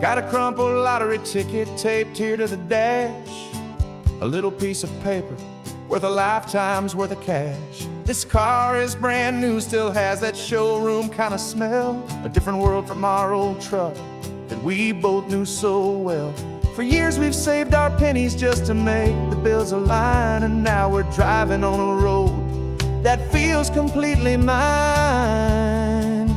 Got a crumpled lottery ticket taped here to the dash, a little piece of paper worth a lifetime's worth of cash. This car is brand new, still has that showroom kind of smell, a different world from our old truck that we both knew so well. For years we've saved our pennies just to make the bills align, and now we're driving on a road that feels completely mine.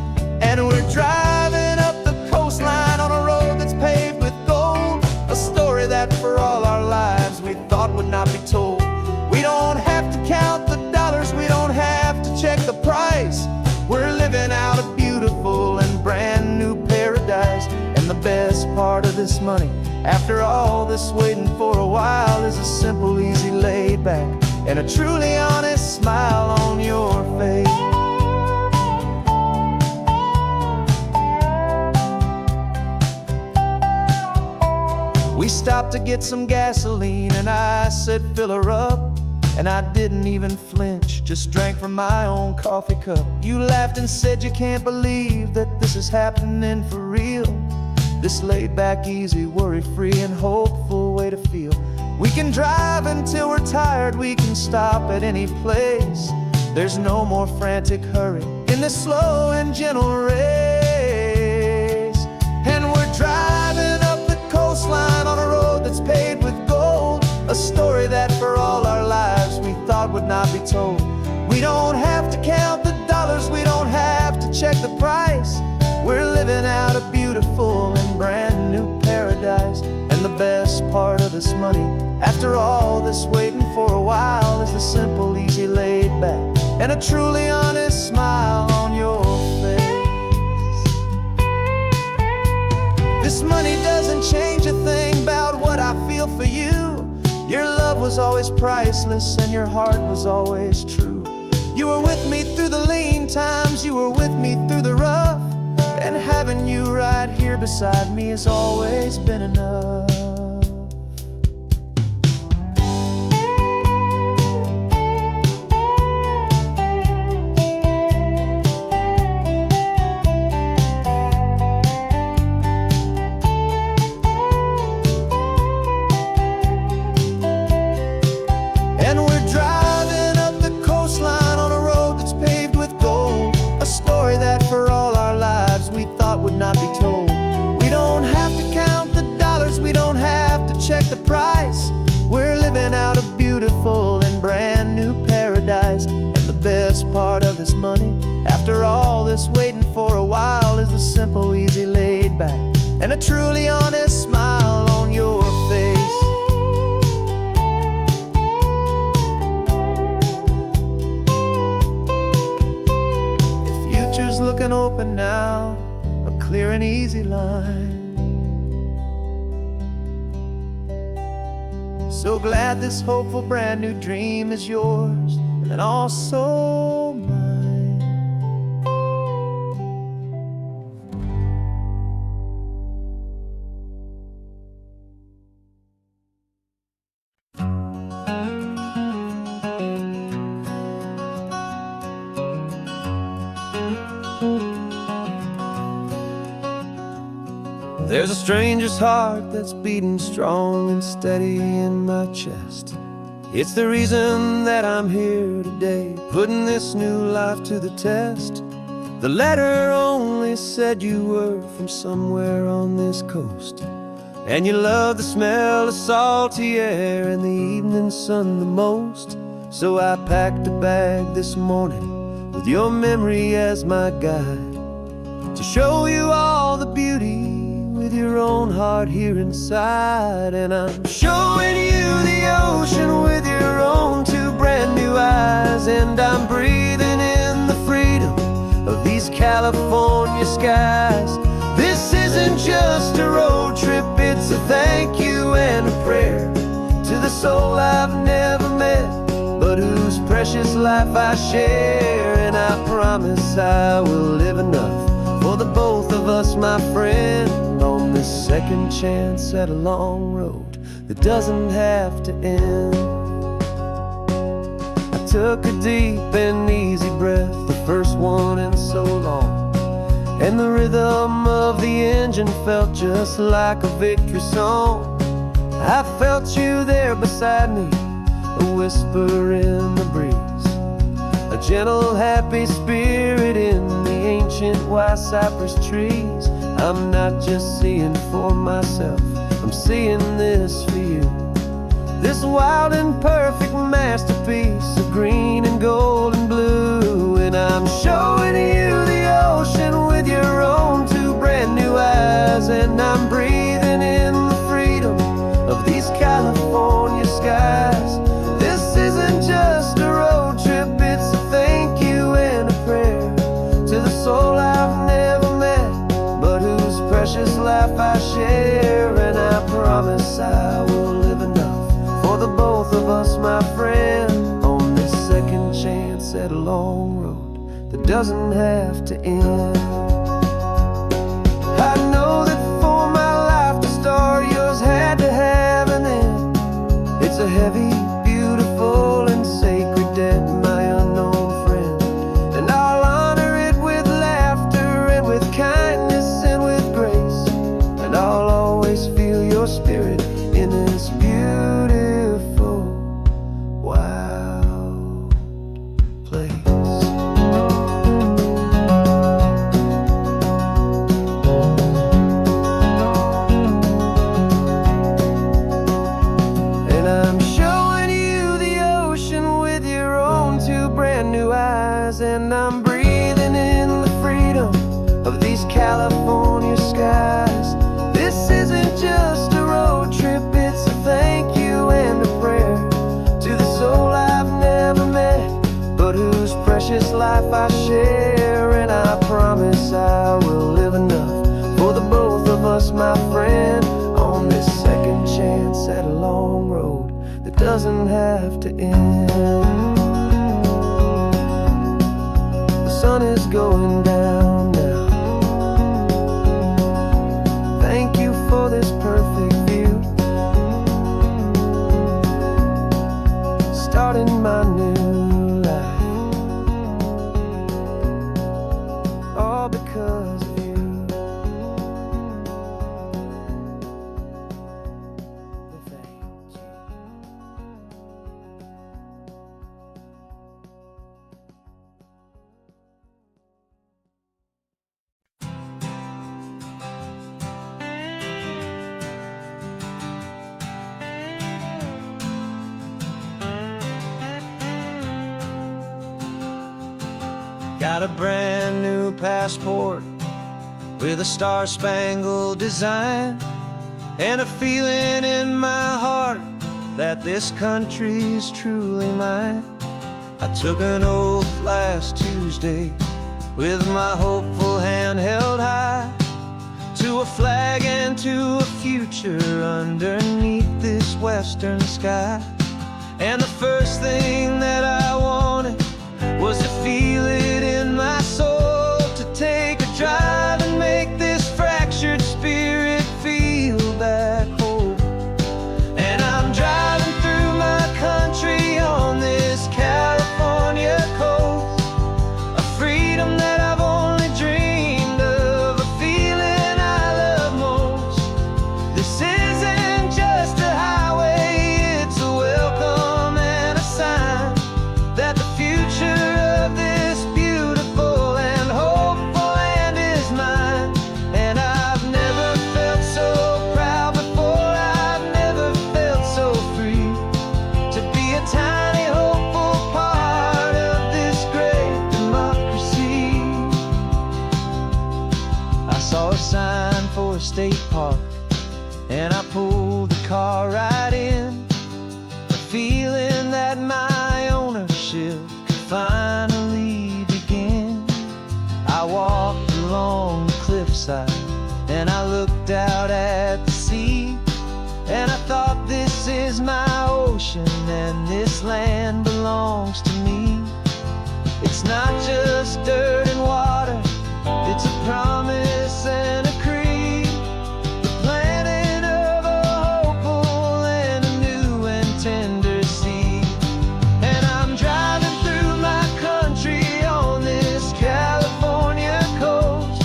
And we're driving up the coastline on a road that's paved with gold, a story that for all our lives we thought would not be told. We don't have to count the dollars, we don't have to check the price. We're living out a beautiful and brand new paradise. And the best part of this money, after all this waiting for a while, is a simple, easy, laid back, and a truly honest smile on your face. We stopped to get some gasoline, and I said, fill her up. And I didn't even flinch, just drank from my own coffee cup. You laughed and said you can't believe that this is happening for real. This laid back, easy, worry-free and hopeful way to feel. We can drive until we're tired, we can stop at any place. There's no more frantic hurry in this slow and gentle race. And we're driving up the coastline on a road that's paved with gold, a story that for all our lives we thought would not be told. We don't have to count the dollars, we don't have to check the price. We're living out a beautiful and brand new paradise. And the best part of this money, after all this waiting for a while, is the simple, easy, laid back, and a truly honest smile on your face. This money doesn't change a thing about what I feel for you. Your love was always priceless and your heart was always true. You were with me through the lean times, you were with me through the rough, and having you right here beside me has always been enough. Not be told. We don't have to count the dollars, we don't have to check the price. We're living out a beautiful and brand new paradise. And the best part of this money, after all this waiting for a while, is the simple, easy, laid back, and a truly honest smile on your face. The future's looking open now, clear and easy line. So glad this hopeful brand new dream is yours and also mine. There's a stranger's heart that's beating strong and steady in my chest. It's the reason that I'm here today, putting this new life to the test. The letter only said you were from somewhere on this coast, and you love the smell of salty air and the evening sun the most. So I packed a bag this morning with your memory as my guide, to show you all the beauty with your own heart here inside. And I'm showing you the ocean with your own two brand new eyes, and I'm breathing in the freedom of these California skies. This isn't just a road trip, it's a thank you and a prayer to the soul I've never met, but whose precious life I share. And I promise I will live enough for the both of us, my friend, on this second chance at a long road that doesn't have to end. I took a deep and easy breath, the first one in so long, and the rhythm of the engine felt just like a victory song. I felt you there beside me, a whisper in the breeze, a gentle, happy spirit in the ancient white cypress trees. I'm not just seeing for myself, I'm seeing this for you. This wild and perfect masterpiece of green and gold and blue. And I'm showing you the ocean with your own two brand new eyes. And I'm breathing in the freedom of these California skies. This isn't just a road trip, it's a thank you and a prayer to the soul I've never met, but whose precious life I share. And I promise I will live enough for the both of us, my friend, on this second chance at a long road that doesn't have to end. I know that for my life to start, yours had to have an end. It's a heavy, beautiful, and sacred debt, my unknown friend, and I'll honor it with laughter and with kindness and with grace, and I'll always feel your spirit in this beautiful, wild place. And I'm showing you the ocean with your own two brand new eyes. And I'm breathing in the freedom of these California skies. This isn't just a road trip, it's a thank you and a prayer to the soul I've never met, but whose precious life I share. And I promise I will live enough for the both of us, my friend, on this second chance at a long road that doesn't have to end. The sun is going down now. Thank you for this perfect view, starting my new life, all because of you. Thank you. Got a brand new passport with a star-spangled design, and a feeling in my heart that this country's truly mine. I took an oath last Tuesday with my hopeful hand held high, to a flag and to a future underneath this western sky. And the first thing that I wanted was to feel it in my soul, to take a drive and make this fractured spirit feel back home. And I'm driving through my country on this California coast, a freedom that I've only dreamed of, a feeling I love most. This isn't just a highway, it's a welcome and a sign that the future of this beautiful and hopeful land is mine. And I've never felt so proud before, I've never felt so free, to be a tiny hopeful part of this great democracy. I saw a sign for a state park, and I pulled the car right in, the feeling that my ownership could finally begin. I walked along the cliffside and I looked out at the sea, and I thought, this is my ocean and this land belongs to me. It's not just dirt and water, it's a promise and a creed, the planting of a hopeful and a new and tender seed. And I'm driving through my country on this California coast,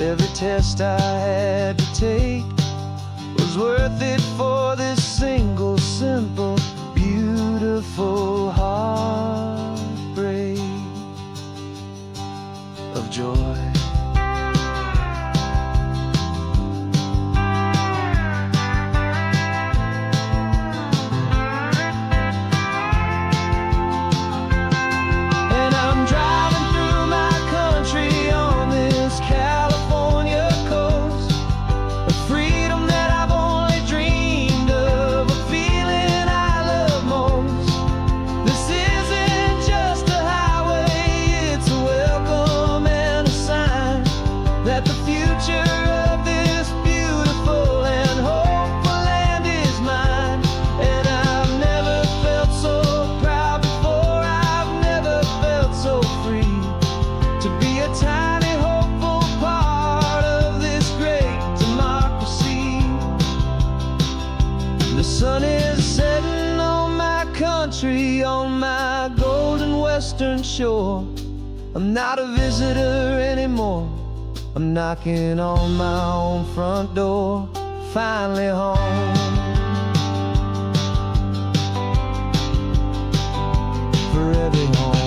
Every test I had to take was worth it for this single, simple, beautiful heartbreak of joy. And I'm driving through my country on this California coast, a freedom that I've only dreamed of, a feeling I love most. This isn't just a highway, it's a welcome and a sign that the future of this beautiful and hopeful land is mine. And I've never felt so proud before, I've never felt so free to be a tiny hopeful part of this great democracy. The sun is setting on my country, on my golden western shore. I'm not a visitor anymore, I'm knocking on my own front door, finally home. Forever home.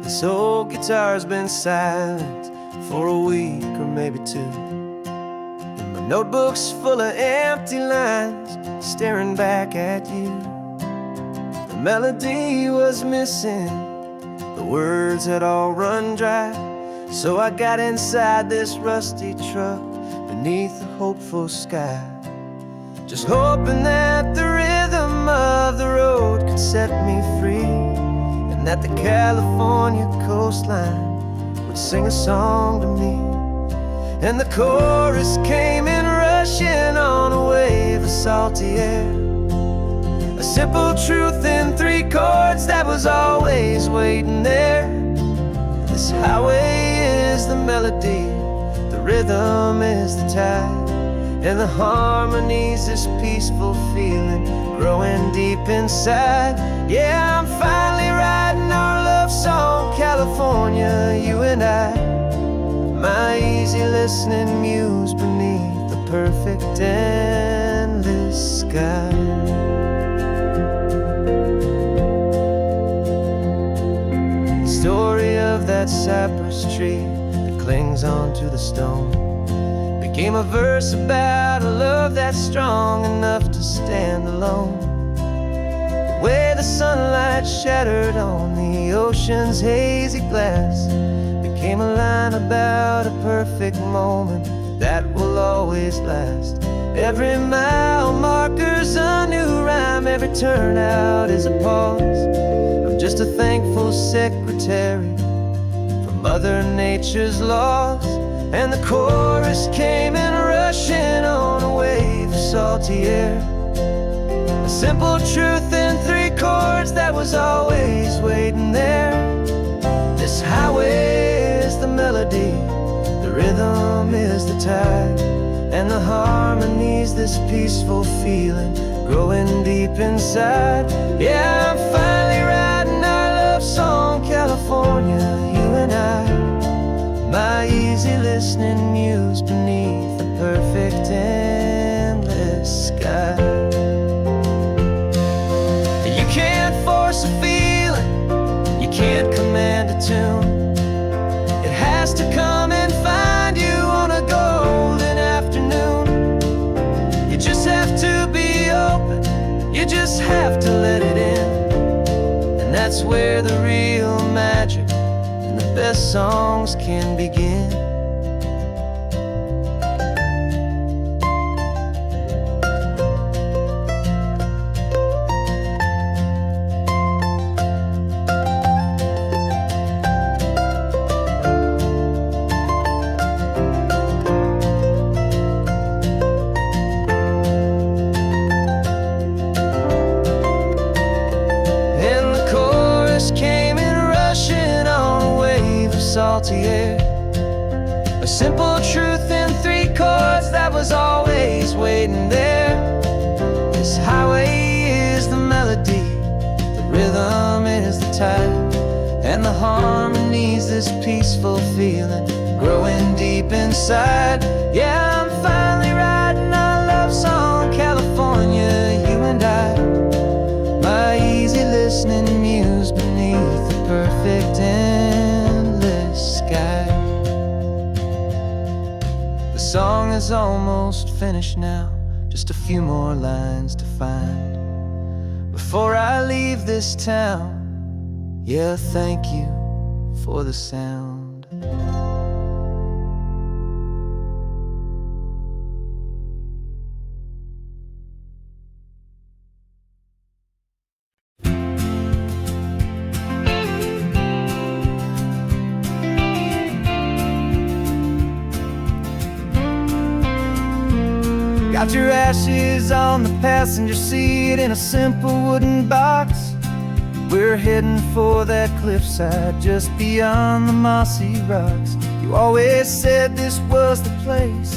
This old guitar's been silent for a week or maybe two, and my notebook's full of empty lines staring back at you. The melody was missing, the words had all run dry, so I got inside this rusty truck beneath a hopeful sky, just hoping that the rhythm of the road could set me free, that the California coastline would sing a song to me. And the chorus came in rushing on a wave of salty air, a simple truth in 3 chords that was always waiting there. This highway is the melody, the rhythm is the tide, and the harmony's this peaceful feeling growing deep inside. Yeah, I'm finally writing our love song, California, you and I, my easy listening muse beneath the perfect endless sky. The story of that cypress tree that clings onto the stone became a verse about a love that's strong enough to stand alone. The way the sunlight shattered on the ocean's hazy glass became a line about a perfect moment that will always last. Every mile marker's a new rhyme, every turnout is a pause. I'm just a thankful secretary for Mother Nature's laws. And the chorus came in rushing on a wave of salty air, a simple truth in 3 chords that was always waiting there. This highway is the melody, the rhythm is the tide, and the harmony's this peaceful feeling growing deep inside. Yeah, I'm finally writing our love song, California, you and I, my easy listening muse beneath the perfect endless sky. You can't force a feeling, you can't command a tune. It has to come and find you on a golden afternoon. You just have to be open, you just have to let it in. And that's where the real magic and the best songs can begin. salty air. A simple truth in 3 chords that was always waiting there. This highway is the melody, the rhythm is the tide, and the harmony's this peaceful feeling growing deep inside. Yeah, I'm finally writing our love song, California, you and I. My easy listening muse beneath the perfect endless sky. The song is almost finished now, just a few more lines to find before I leave this town. Yeah, thank you for the sound. Got your ashes on the passenger seat in a simple wooden box. We're heading for that cliffside just beyond the mossy rocks. You always said this was the place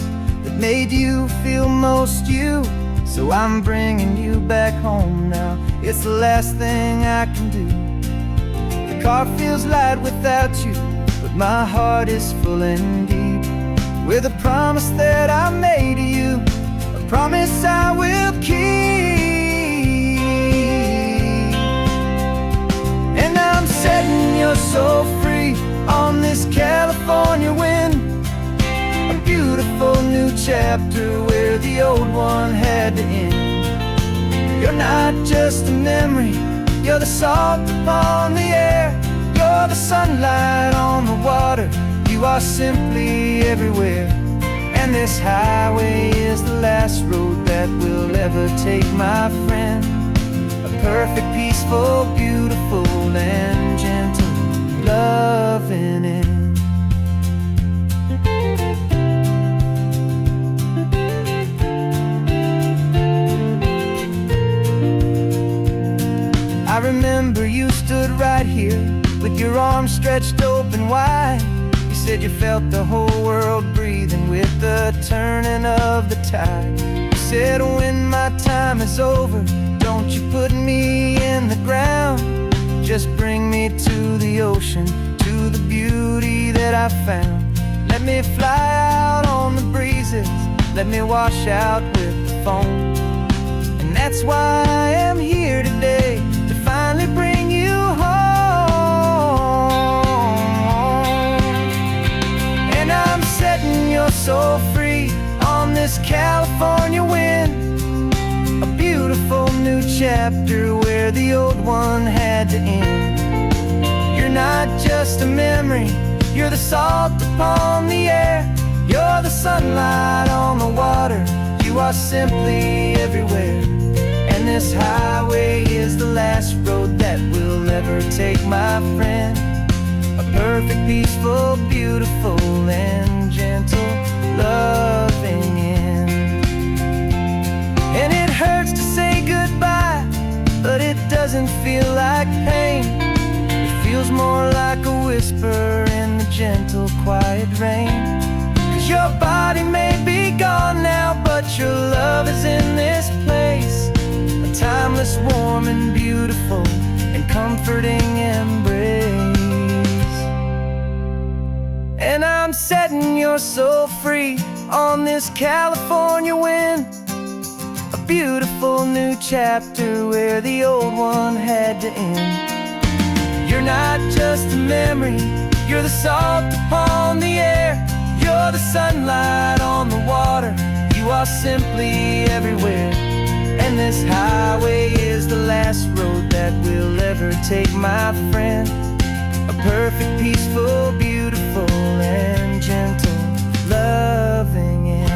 that made you feel most you. So I'm bringing you back home now. It's the last thing I can do. The car feels light without you, but my heart is full and deep with a promise that I made to you, a promise I will keep. And I'm setting your soul free on this California wind, a beautiful new chapter where the old one had to end. You're not just a memory, you're the salt upon the air, you're the sunlight on the water, you are simply everywhere. And this highway is the last road that we'll ever take, my friend. A perfect, peaceful, beautiful, and gentle loving end. I remember you stood right here with your arms stretched open wide. You said you felt the whole world breathing with the turning of the tide. You said when my time is over, don't you put me in the ground, just bring me to the ocean, to the beauty that I found. Let me fly out on the breezes, let me wash out with the foam. And that's why I am here today, to finally bring you home. And I'm setting your soul free on this California wind, a beautiful new chapter where the old one had to end. You're not just a memory, you're the salt upon the air, you're the sunlight on the water, you are simply everywhere. And this highway is the last road that we'll ever take, my friend. A perfect, peaceful, beautiful, and gentle loving end. And it hurts to say goodbye, but it doesn't feel like pain. It feels more like a whisper in the gentle, quiet rain. 'Cause your body may be gone now, but your love is in this place, a timeless, warm, and beautiful, and comforting embrace. And I'm setting your soul free on this California wind, a beautiful new chapter where the old one had to end. You're not just a memory, you're the salt upon the air, you're the sunlight on the water, you are simply everywhere. And this highway is the last road that we'll ever take, my friend. A perfect, peaceful, beautiful, and gentle loving end.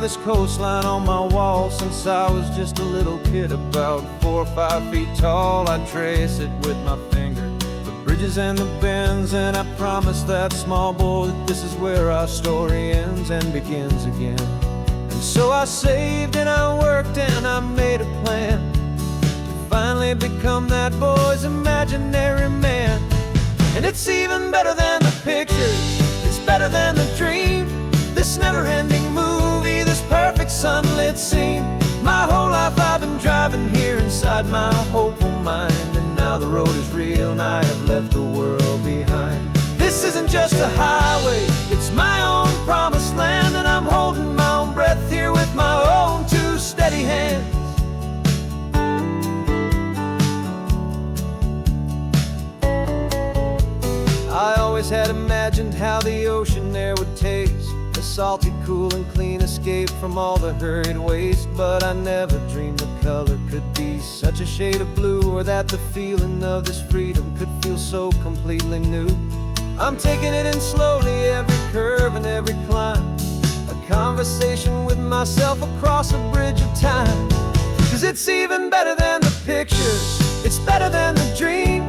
of this coastline on my wall since I was just a little kid, about 4 or 5 feet tall. I trace it with my finger, the bridges and the bends, and I promise that small boy that this is where our story ends and begins again. And so I saved and I worked and I made a plan to finally become that boy's imaginary man. And it's even better than the pictures, it's better than the dream, this never-ending movie, this perfect sunlit scene. My whole life I've been driving here inside my hopeful mind, and now the road is real and I have left the world behind. This isn't just a highway, it's my own promised land, and I'm holding my own breath here with my own 2 steady hands. I always had imagined how the ocean air would taste, a salty, cool and clean escape from all the hurried waste. But I never dreamed the color could be such a shade of blue, or that the feeling of this freedom could feel so completely new. I'm taking it in slowly, every curve and every climb, a conversation with myself across a bridge of time. 'Cause it's even better than the pictures, it's better than the dream,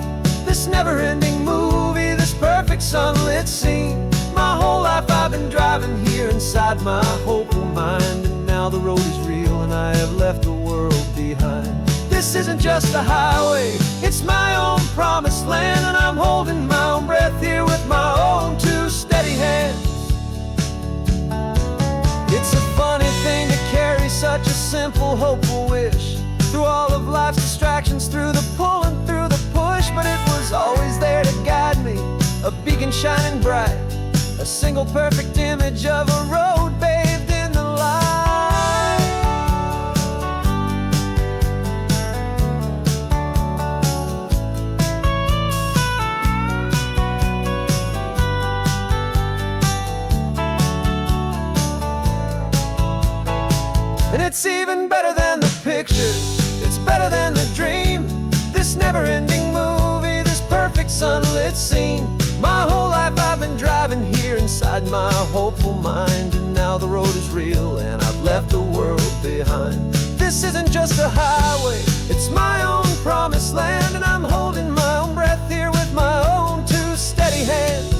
this never-ending movie, this perfect sunlit scene. My whole life I've been driving here inside my hopeful mind, and now the road is real and I have left the world behind. This isn't just a highway, it's my own promised land, and I'm holding my own breath here with my own 2 steady hands. It's a funny thing to carry such a simple, hopeful wish through all of life's distractions, through the pull and through the push. But it was always there to guide me, a beacon shining bright, a single perfect image of a road bathed in the light. And it's even better than the pictures, it's better than the dream, this never-ending movie, this perfect sunlit scene. My whole life I've been driving here inside my hopeful mind, and now the road is real and I've left the world behind. This isn't just a highway, it's my own promised land, and I'm holding my own breath here with my own 2 steady hands.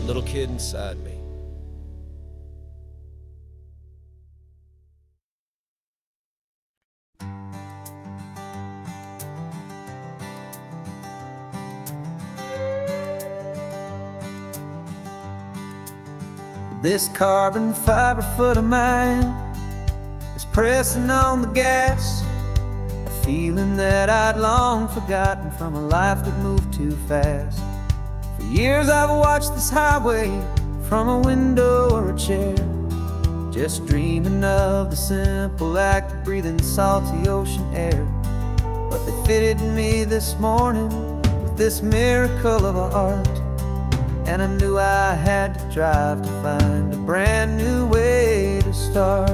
Little kid inside me. This carbon fiber foot of mine is pressing on the gas, a feeling that I'd long forgotten from a life that moved too fast. For years I've watched this highway from a window or a chair, just dreaming of the simple act of breathing salty ocean air. But they fitted me this morning with this miracle of art, and I knew I had to drive to find a brand new way to start.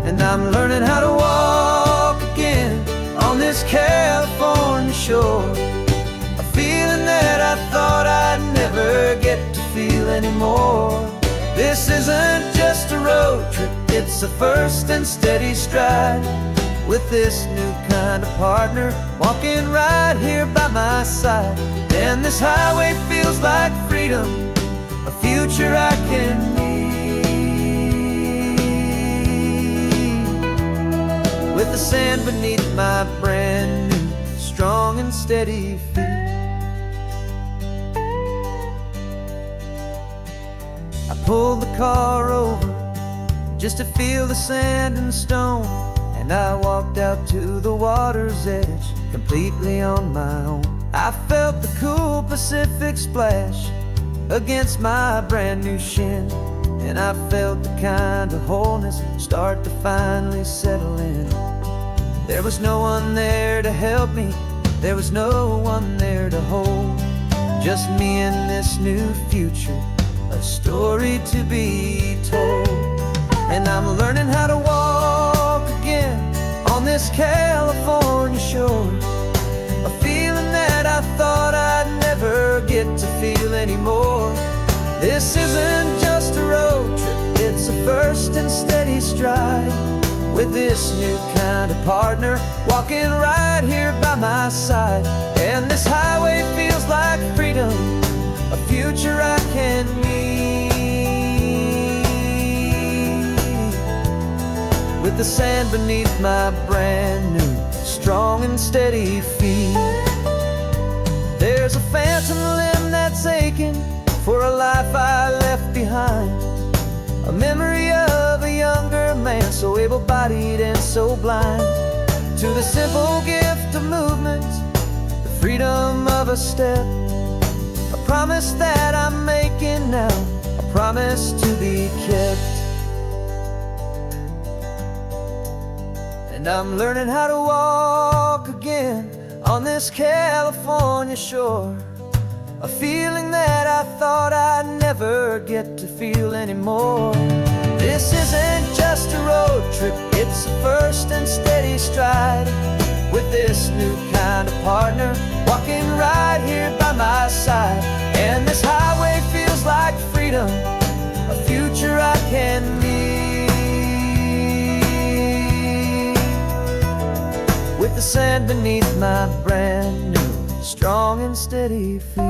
And I'm learning how to walk again on this California shore, a feeling that I thought I'd never get to feel anymore. This isn't just a road trip, it's a first and steady stride, with this new kind of partner walking right here by my side. And this highway feels like freedom, a future I can need, with the sand beneath my brand new strong and steady feet. I pulled the car over just to feel the sand and stone, and I walked out to the water's edge completely on my own. I felt the cool Pacific splash against my brand new shin, and I felt the kind of wholeness start to finally settle in. There was no one there to help me, there was no one there to hold, just me and this new future, a a story to be told. And I'm learning how to walk again on this California shore, a feeling that I thought I'd never get to feel anymore. This isn't just a road trip, it's a first and steady stride, with this new kind of partner walking right here by my side. And this highway feels like freedom, a future I can meet, with the sand beneath my brand new, strong and steady feet. There's a phantom limb that's aching for a life I left behind, a memory of a younger man, so able-bodied and so blind, to the simple gift of movement, the freedom of a step, a promise that I'm making now, a promise to be kept. And I'm learning how to walk again on this California shore, a feeling that I thought I'd never get to feel anymore. This isn't just a road trip, it's a first and steady stride, with this new kind of partner walking right here by my side. And this highway feels like freedom, a future I can meet, with the sand beneath my brand new, strong and steady feet.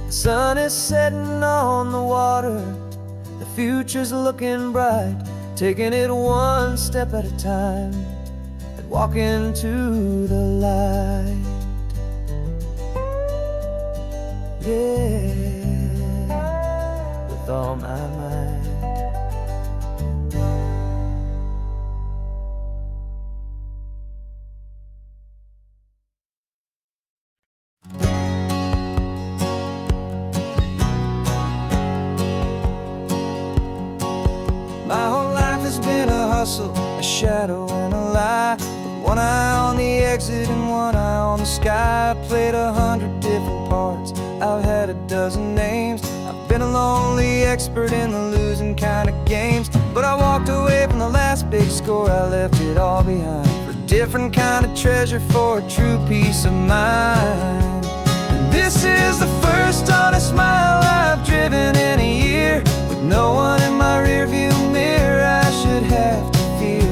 The sun is setting on the water, the future's looking bright, taking it one step at a time and walking to the light. Yeah, with all my might. My whole life has been a hustle, a shadow and a lie, with one eye on the exit and one eye on the sky. I played 100 different parts, I've had a dozen names, I've been a lonely expert in the losing kind of games. But I walked away from the last big score, I left it all behind, for a different kind of treasure, for a true peace of mind. And this is the first honest mile I've driven in a year, with no one in my rearview mirror I should have to fear.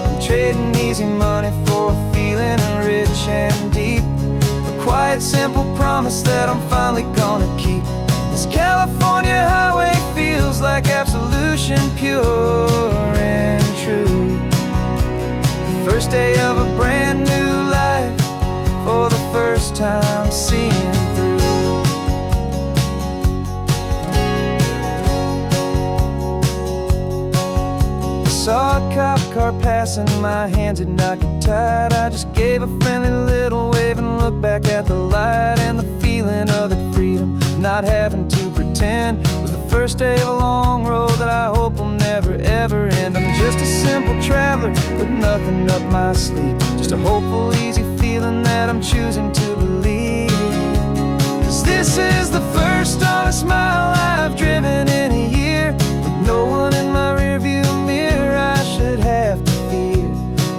I'm trading easy money for a feeling rich and deep, a quiet simple promise that I'm finally gonna keep. This California highway feels like absolution, pure and true. The first day of a brand new life, for the first time seeing through. Saw a cop car passing, my hands had not get tied. I just gave a friendly little wave and looked back at the light. And the feeling of the freedom, not having to pretend, was the first day of a long road that I hope will never ever end. I'm just a simple traveler with nothing up my sleeve, just a hopeful easy feeling that I'm choosing to believe. 'Cause this is the first honest mile I've driven in a year, with no one in my rearview mirror I should have to fear.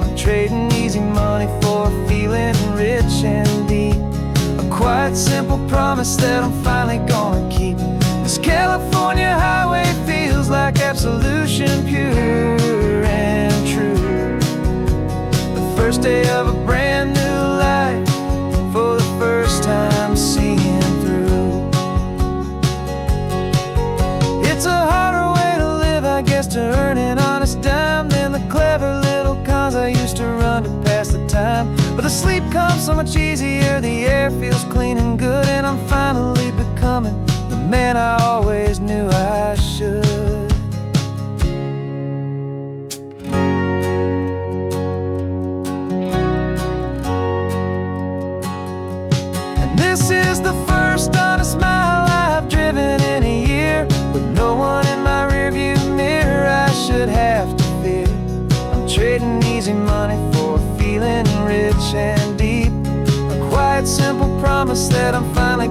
I'm trading easy money for a feeling rich and deep, a quiet simple promise that I'm finally gonna keep. This California highway feels like absolution, pure and true. The first day of a brand new life, for the first time seeing through. It's a harder way to live, I guess, to earn an honest dime than the clever little cons I used to run to pass the time. But the sleep comes so much easier, the air feels clean and good, and I'm finally becoming the man I always knew I should. And this is the first honest mile I've driven in a year, with no one in my rearview mirror I should have to fear. I'm trading easy money for a feeling rich and deep, a quiet simple promise that I'm finally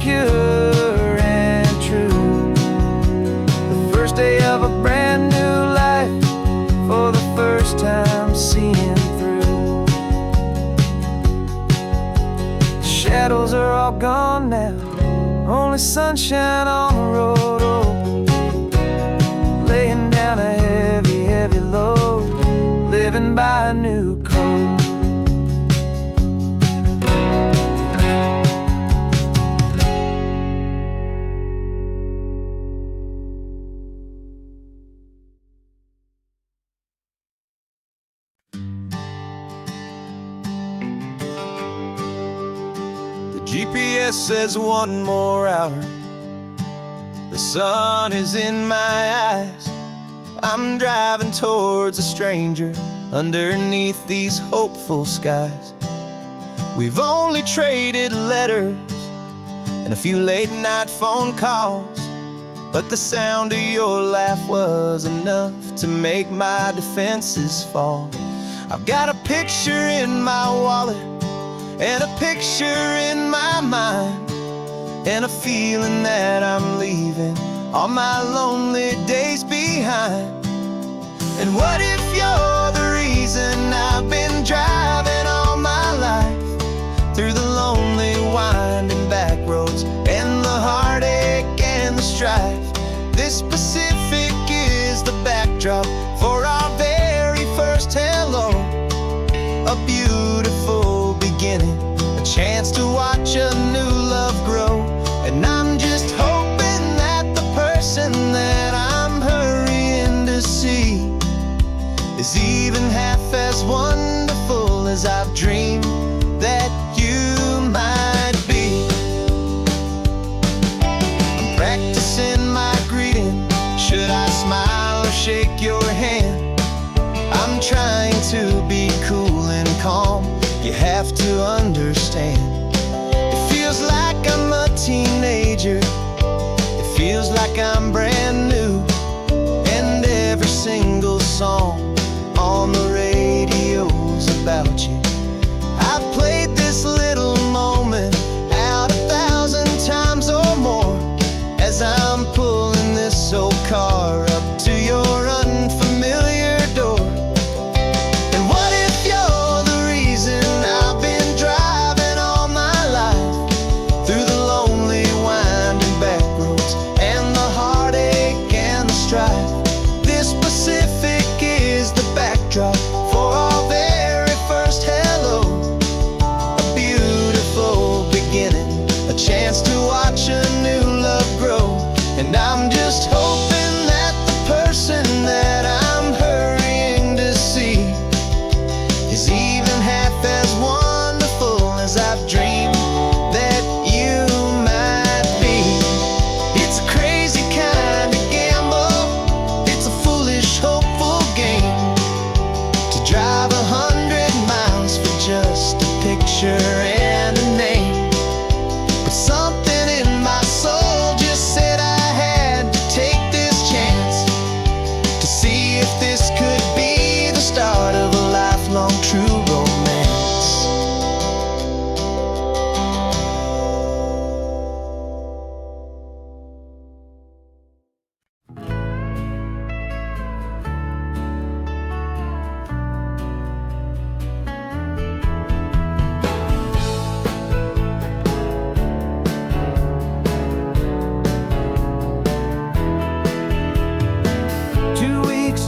pure and true. The first day of a brand new life, for the first time seeing through. The shadows are all gone now, only sunshine on the road open, laying down a heavy, heavy load, living by a new code. GPS says one more hour. The sun is in my eyes. I'm driving towards a stranger underneath these hopeful skies. We've only traded letters and a few late night phone calls, but the sound of your laugh was enough to make my defenses fall. I've got a picture in my wallet and a picture in my mind, and a feeling that I'm leaving all my lonely days behind. And what if you're the reason I've been driving all my life, through the lonely winding back roads and the heartache and the strife? This Pacific is the backdrop for our very first hello, a beautiful beginning, a chance to watch a new love grow. And I'm just hoping that the person that I'm hurrying to see is even half as wonderful as I've dreamed that you might be. I'm practicing my greeting. Should I smile or shake your hand? I'm trying to be cool and calm. You have to understand, it feels like I'm a teenager. It feels like I'm brand new, and every single song on the radio's about you. I've played this little moment out 1,000 times or more, as I'm pulling this old car up to your unfamiliar door. And what if you're the reason I've been driving all my life, through the lonely winding back roads and the heartache and the strife? This Pacific is the backdrop for our very first hello, a beautiful beginning, a chance to watch a new love grow. And I'm just hoping that the person that I'm hurrying to see is even half as wonderful as I've dreamed that you might be. It's a crazy kind of gamble, it's a foolish, hopeful game, to drive 100 miles for just a picture and a name. But something in my soul just said I had to take this chance, to see if this could be the start of a lifelong true romance.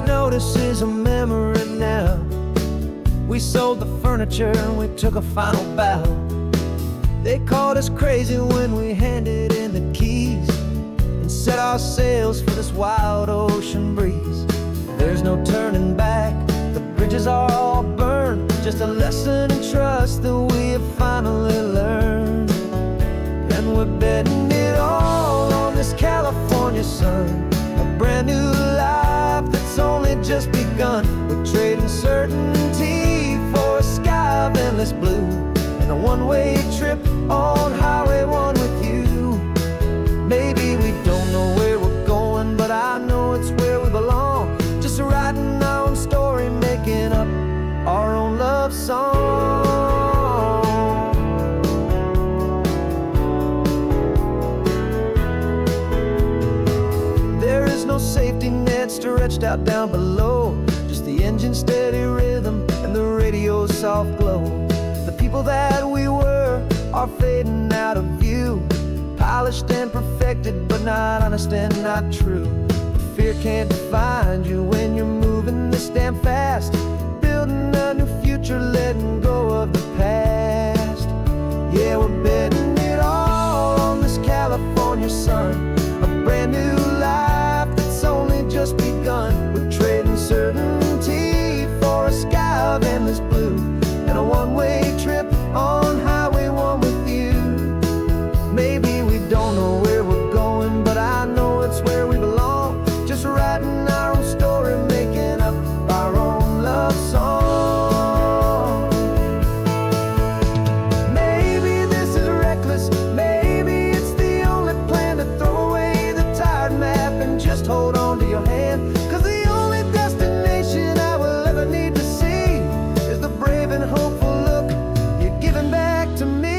Notice is a memory now. We sold the furniture and we took a final bow. They called us crazy when we handed in the keys and set our sails for this wild ocean breeze. There's no turning back, the bridges are all burned, just a lesson in trust that we have finally learned. And we're betting it all on this California sun, a brand new life that's only just begun. We're trading certainty for a sky of endless blue, and a one-way trip on Highway 1 with you. Maybe we don't know where we're going, but I know it's where we belong. Just writing our own story, making up our own love song. washed out down below. Just the engine's steady rhythm and the radio's soft glow. The people that we were are fading out of view, polished and perfected, but not honest and not true. Fear can't find you when you're moving this damn fast, building a new future, letting go of the past. Yeah, we're betting it all on this California sun, a brand new life that's only just begun. We're trading certainty for a sky of endless blue, and a one-way trip on Highway 1 with you. Maybe we don't know where we're going, but I know it's where we belong. Just writing our own story, making up our own love song. Maybe this is reckless, maybe it's the only plan to throw away the tired map and just hold on to your hand. 'Cause the only destination I will ever need to see is the brave and hopeful look you're giving back to me.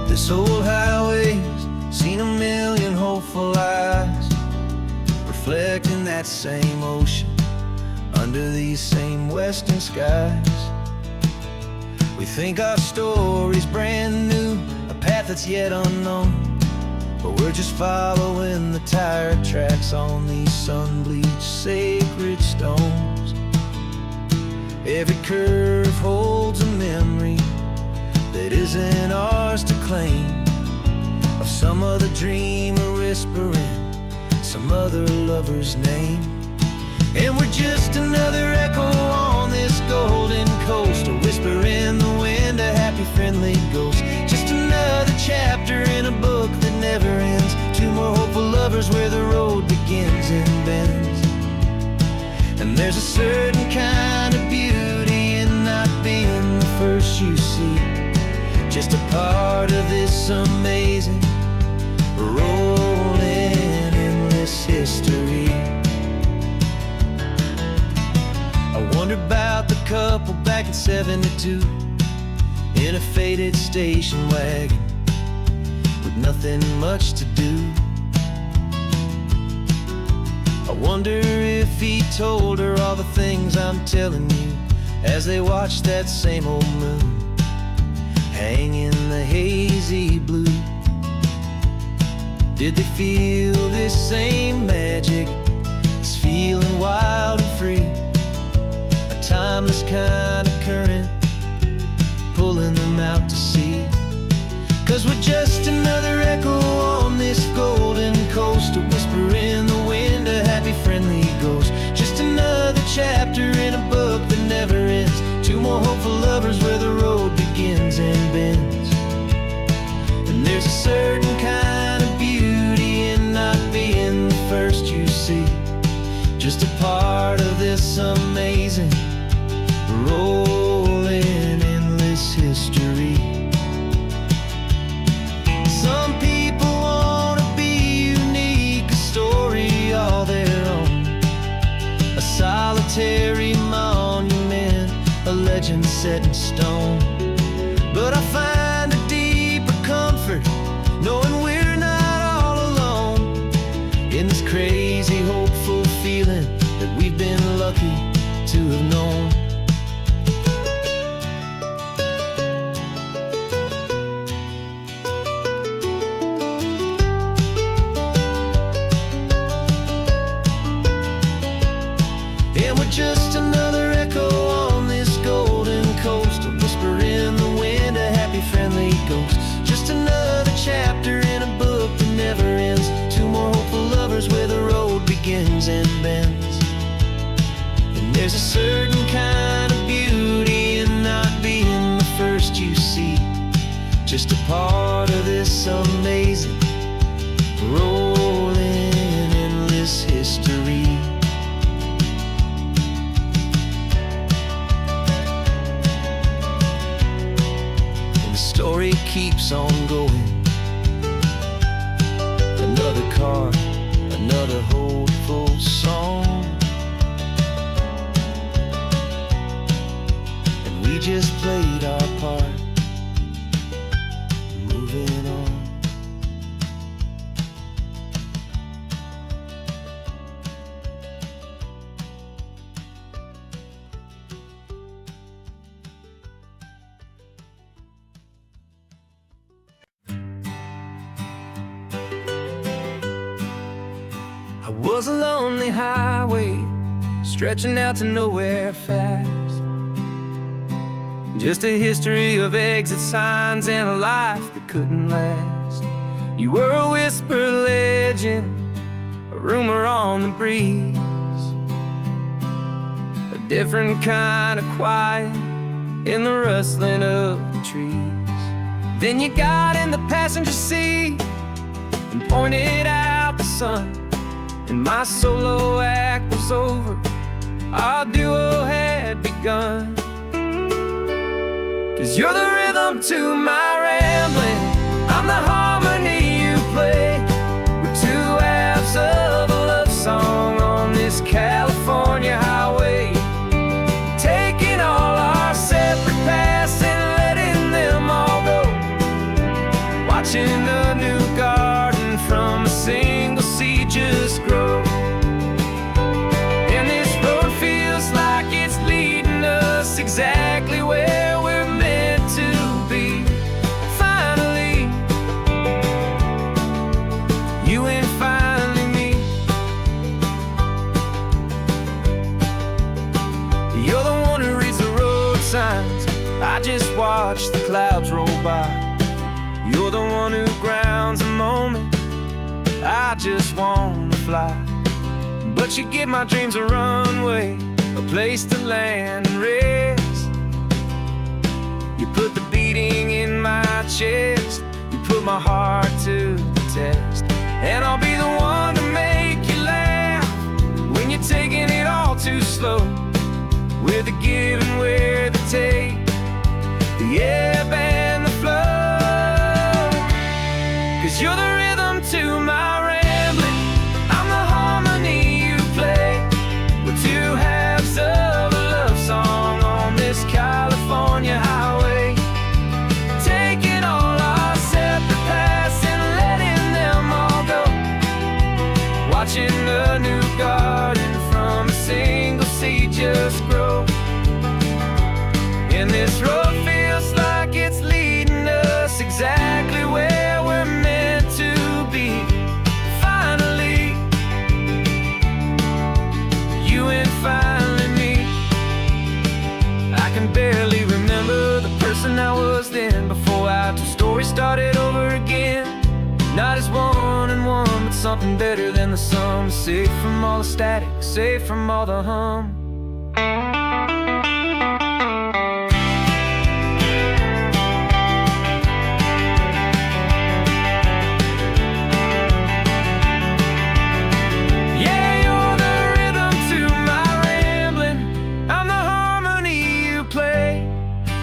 This old highway's seen a million hopeful eyes, reflecting that same ocean under these same western skies. We think our story's brand new, a path that's yet unknown, but we're just following the tire tracks on these sun-bleached sacred stones. Every curve holds a memory that isn't ours to claim, of some other dreamer whispering some other lover's name. And we're just another echo on this golden coast, a whisper in the wind, a happy friendly ghost. Just another chapter in a book that never ends, two more hopeful lovers where the road begins and bends. And there's a certain kind of beauty in not being the first you see, just a part of this amazing, rolling, endless history. I wonder about the couple back in '72 in a faded station wagon with nothing much to do. I wonder if he told her all the things I'm telling you as they watched that same old moon hang in the hazy blue. Did they feel this same magic, this feeling wild and free, a timeless kind of current pulling them out to sea? 'Cause we're just another echo on this golden coast, a whisper in the wind, a happy friendly ghost. Just another chapter in a book that never ends, two more hopeful lovers where the road begins and bends. And there's a certain kind of beauty in not being the first you see, just a part of this amazing, rolling, endless history. Some people wanna be unique, a story all their own, a set in stone. But I find a deeper comfort knowing we're not all alone in this crazy, hopeful feeling that we've been lucky to have known. And we're just another echo on this golden coast, a whisper in the wind, a happy, friendly ghost. Just another chapter in a book that never ends. Two more hopeful lovers where the road begins and bends. And there's a certain kind of beauty in not being the first you see, just a part of this amazing, rolling, endless history. Story keeps on going. Another card, another hopeful song, and we just played our part, moving on. I was a lonely highway stretching out to nowhere fast, just a history of exit signs and a life that couldn't last. You were a whisper legend, a rumor on the breeze, a different kind of quiet in the rustling of the trees. Then you got in the passenger seat and pointed out the sun, and my solo act was over, our duo had begun. 'Cause you're the rhythm to my rambling, I'm the harmony you play. We're two halves of a love song on this California highway, taking all our separate paths and letting them all go, watching a new garden from a single seed just grow. And this road feels like it's leading us exactly where we're meant to be. Finally, you and finally me. You're the one who reads the road signs, I just watch the clouds roll by. You're the one who grounds a moment, I just wanna fly. But you give my dreams a runway, a place to land and rest. You put the beating in my chest, you put my heart to the test. And I'll be the one to make you laugh when you're taking it all too slow. We're the give and we're the take, the ebb and the flow. 'Cause you're the rhythm to my rambling, I'm the harmony you play. We're two halves of a love song on this California highway, taking all our separate paths and letting them all go, watching a new garden from a single seed just grow. And this road feels like it's leading us exactly where we're meant to be. Finally, you and finally me. I can barely remember the person I was then, before our two stories started over again. Not as one and one, but something better than the sum. Safe from all the static, safe from all the hum.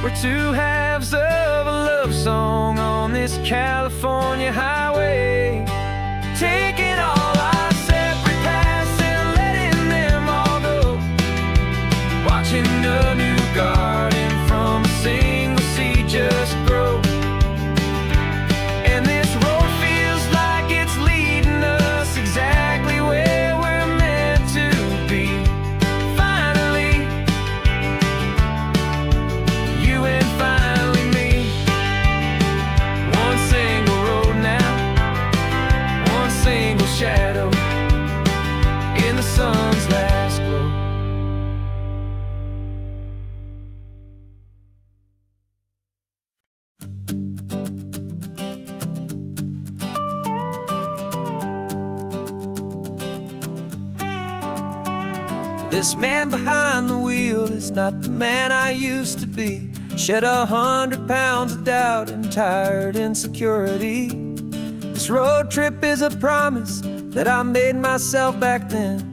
We're two halves of a love song on this California highway, taking all our separate paths and letting them all go, watching a new garden from This man behind the wheel is not the man I used to be. Shed 100 pounds of doubt and tired insecurity. This road trip is a promise that I made myself back then,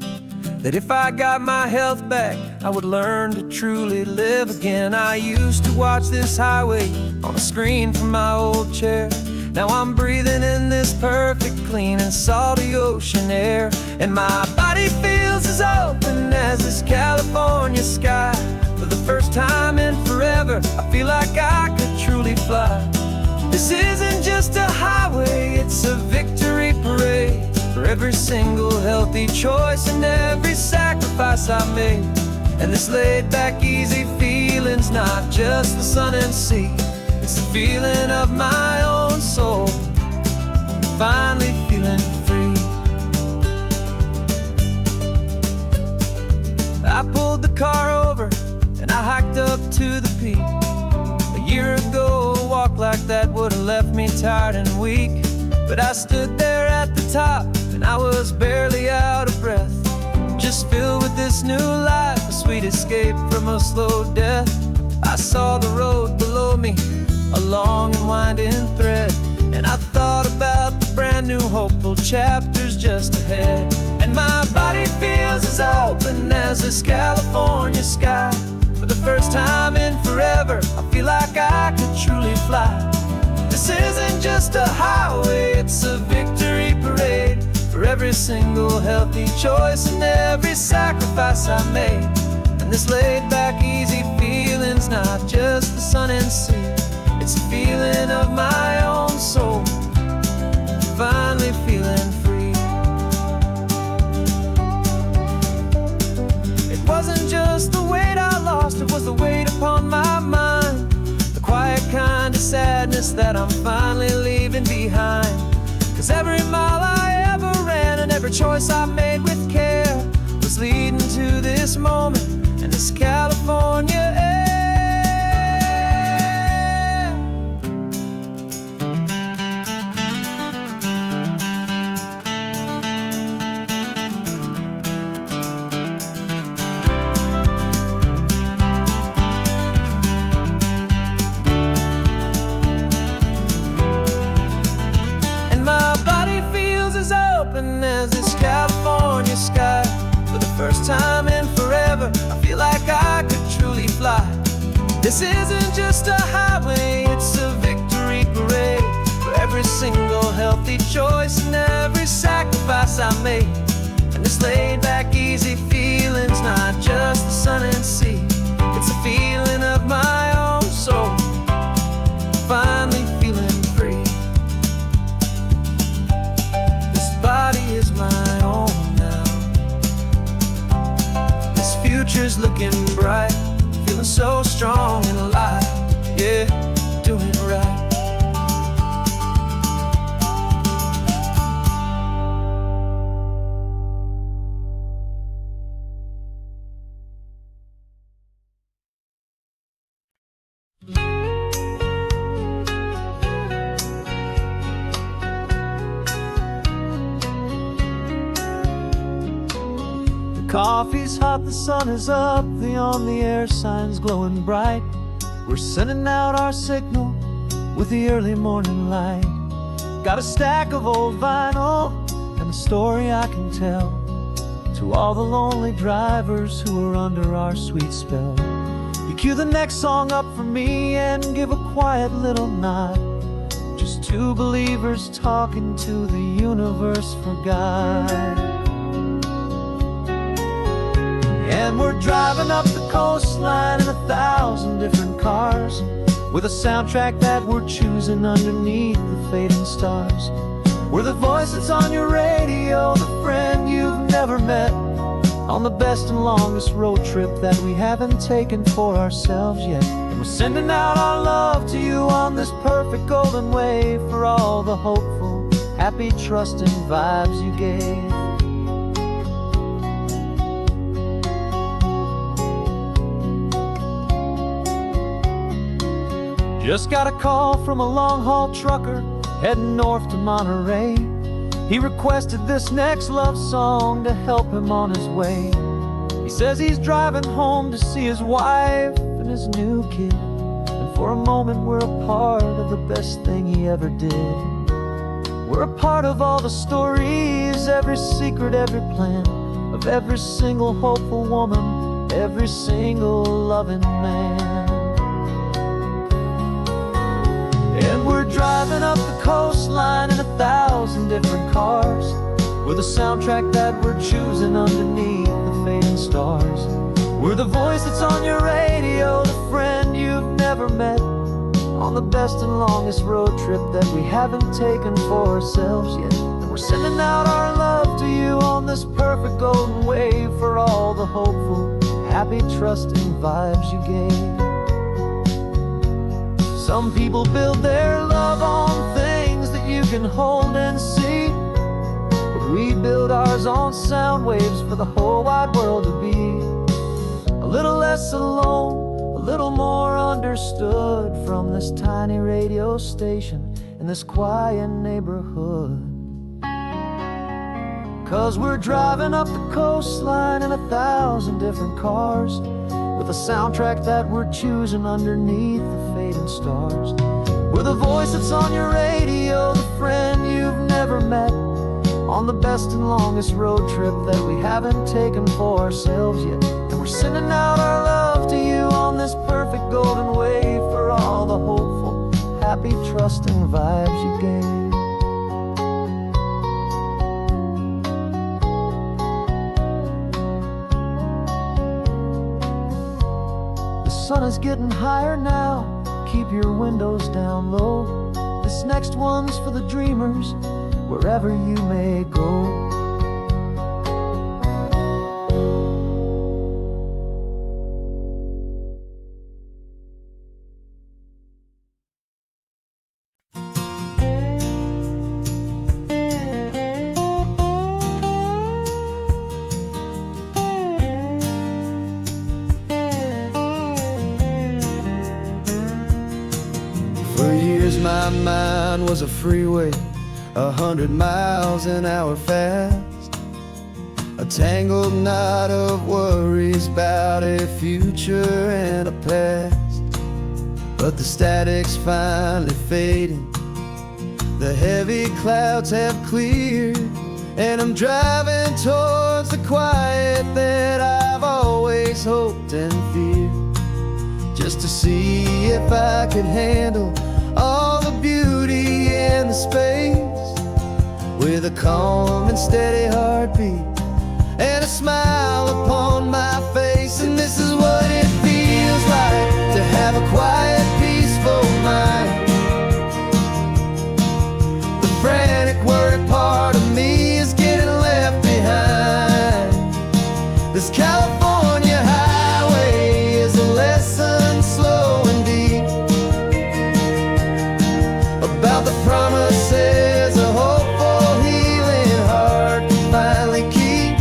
that if I got my health back, I would learn to truly live again. I used to watch this highway on a screen from my old chair. Now I'm breathing in this perfect, clean and salty ocean air. And my body feels as open as this California sky. For the first time in forever, I feel like I could truly fly. This isn't just a highway, it's a victory parade. For every single healthy choice and every sacrifice I made. And this laid back easy feeling's not just the sun and sea. It's the feeling of my own soul, finally feeling free. I pulled the car over and I hiked up to the peak. A year ago, a walk like that would have left me tired and weak. But I stood there at the top and I was barely out of breath, just filled with this new life, a sweet escape from a slow death. I saw the road below me, a long and winding thread, and I thought about the brand new hopeful chapters just ahead. And my body feels as open as this California sky. For the first time in forever, I feel like I could truly fly. This isn't just a highway, it's a victory parade. For every single healthy choice and every sacrifice I made. And this laid back easy feeling's not just the sun and sea. It's a feeling of my own soul, finally feeling free. It wasn't just the weight I lost, it was the weight upon my mind. The quiet kind of sadness that I'm finally leaving behind. 'Cause every mile I ever ran and every choice I made with care was leading to this moment and this California air. As this California sky. For the first time in forever, I feel like I could truly fly. This isn't just a highway, it's a victory parade. For every single healthy choice and every sacrifice I made. And this laid back easy feeling's not just the sun and sea. It's a feeling of my own soul, finally feeling free. Body is my own now. This future's looking bright, feeling so strong and alive. Yeah, doing it right. Coffee's hot, the sun is up, the on-the-air sign's glowing bright. We're sending out our signal with the early morning light. Got a stack of old vinyl and a story I can tell to all the lonely drivers who are under our sweet spell. You cue the next song up for me and give a quiet little nod. Just two believers talking to the universe for God. And we're driving up the coastline in 1,000 different cars, with a soundtrack that we're choosing underneath the fading stars. We're the voice that's on your radio, the friend you've never met, on the best and longest road trip that we haven't taken for ourselves yet. And we're sending out our love to you on this perfect golden wave, for all the hopeful, happy, trusting vibes you gave. Just got a call from a long-haul trucker heading north to Monterey. He requested this next love song to help him on his way. He says he's driving home to see his wife and his new kid. And for a moment we're a part of the best thing he ever did. We're a part of all the stories, every secret, every plan, of every single hopeful woman, every single loving man. And we're driving up the coastline in 1,000 different cars, with a soundtrack that we're choosing underneath the fading stars. We're the voice that's on your radio, the friend you've never met, on the best and longest road trip that we haven't taken for ourselves yet. And we're sending out our love to you on this perfect golden wave, for all the hopeful, happy, trusting vibes you gave. Some people build their love on things that you can hold and see, but we build ours on sound waves for the whole wide world to be a little less alone, a little more understood, from this tiny radio station in this quiet neighborhood. 'Cause we're driving up the coastline in 1,000 different cars, with a soundtrack that we're choosing underneath the fading stars. We're the voice that's on your radio, the friend you've never met, on the best and longest road trip that we haven't taken for ourselves yet. And we're sending out our love to you on this perfect golden wave, for all the hopeful, happy, trusting vibes you gave. The sun is getting higher now, keep your windows down low. This next one's for the dreamers, wherever you may go. For years my mind was a freeway, 100 miles an hour fast, a tangled knot of worries about a future and a past. But the static's finally fading, the heavy clouds have cleared, and I'm driving towards the quiet that I've always hoped and feared, just to see if I could handle all the beauty and the space, with a calm and steady heartbeat and a smile upon my face. And this is what it feels like to have a quiet, peaceful mind. The frantic, worried part of me is getting left behind. This California highway is a lesson slow and deep about the promises a hopeful, healing heart can finally keep.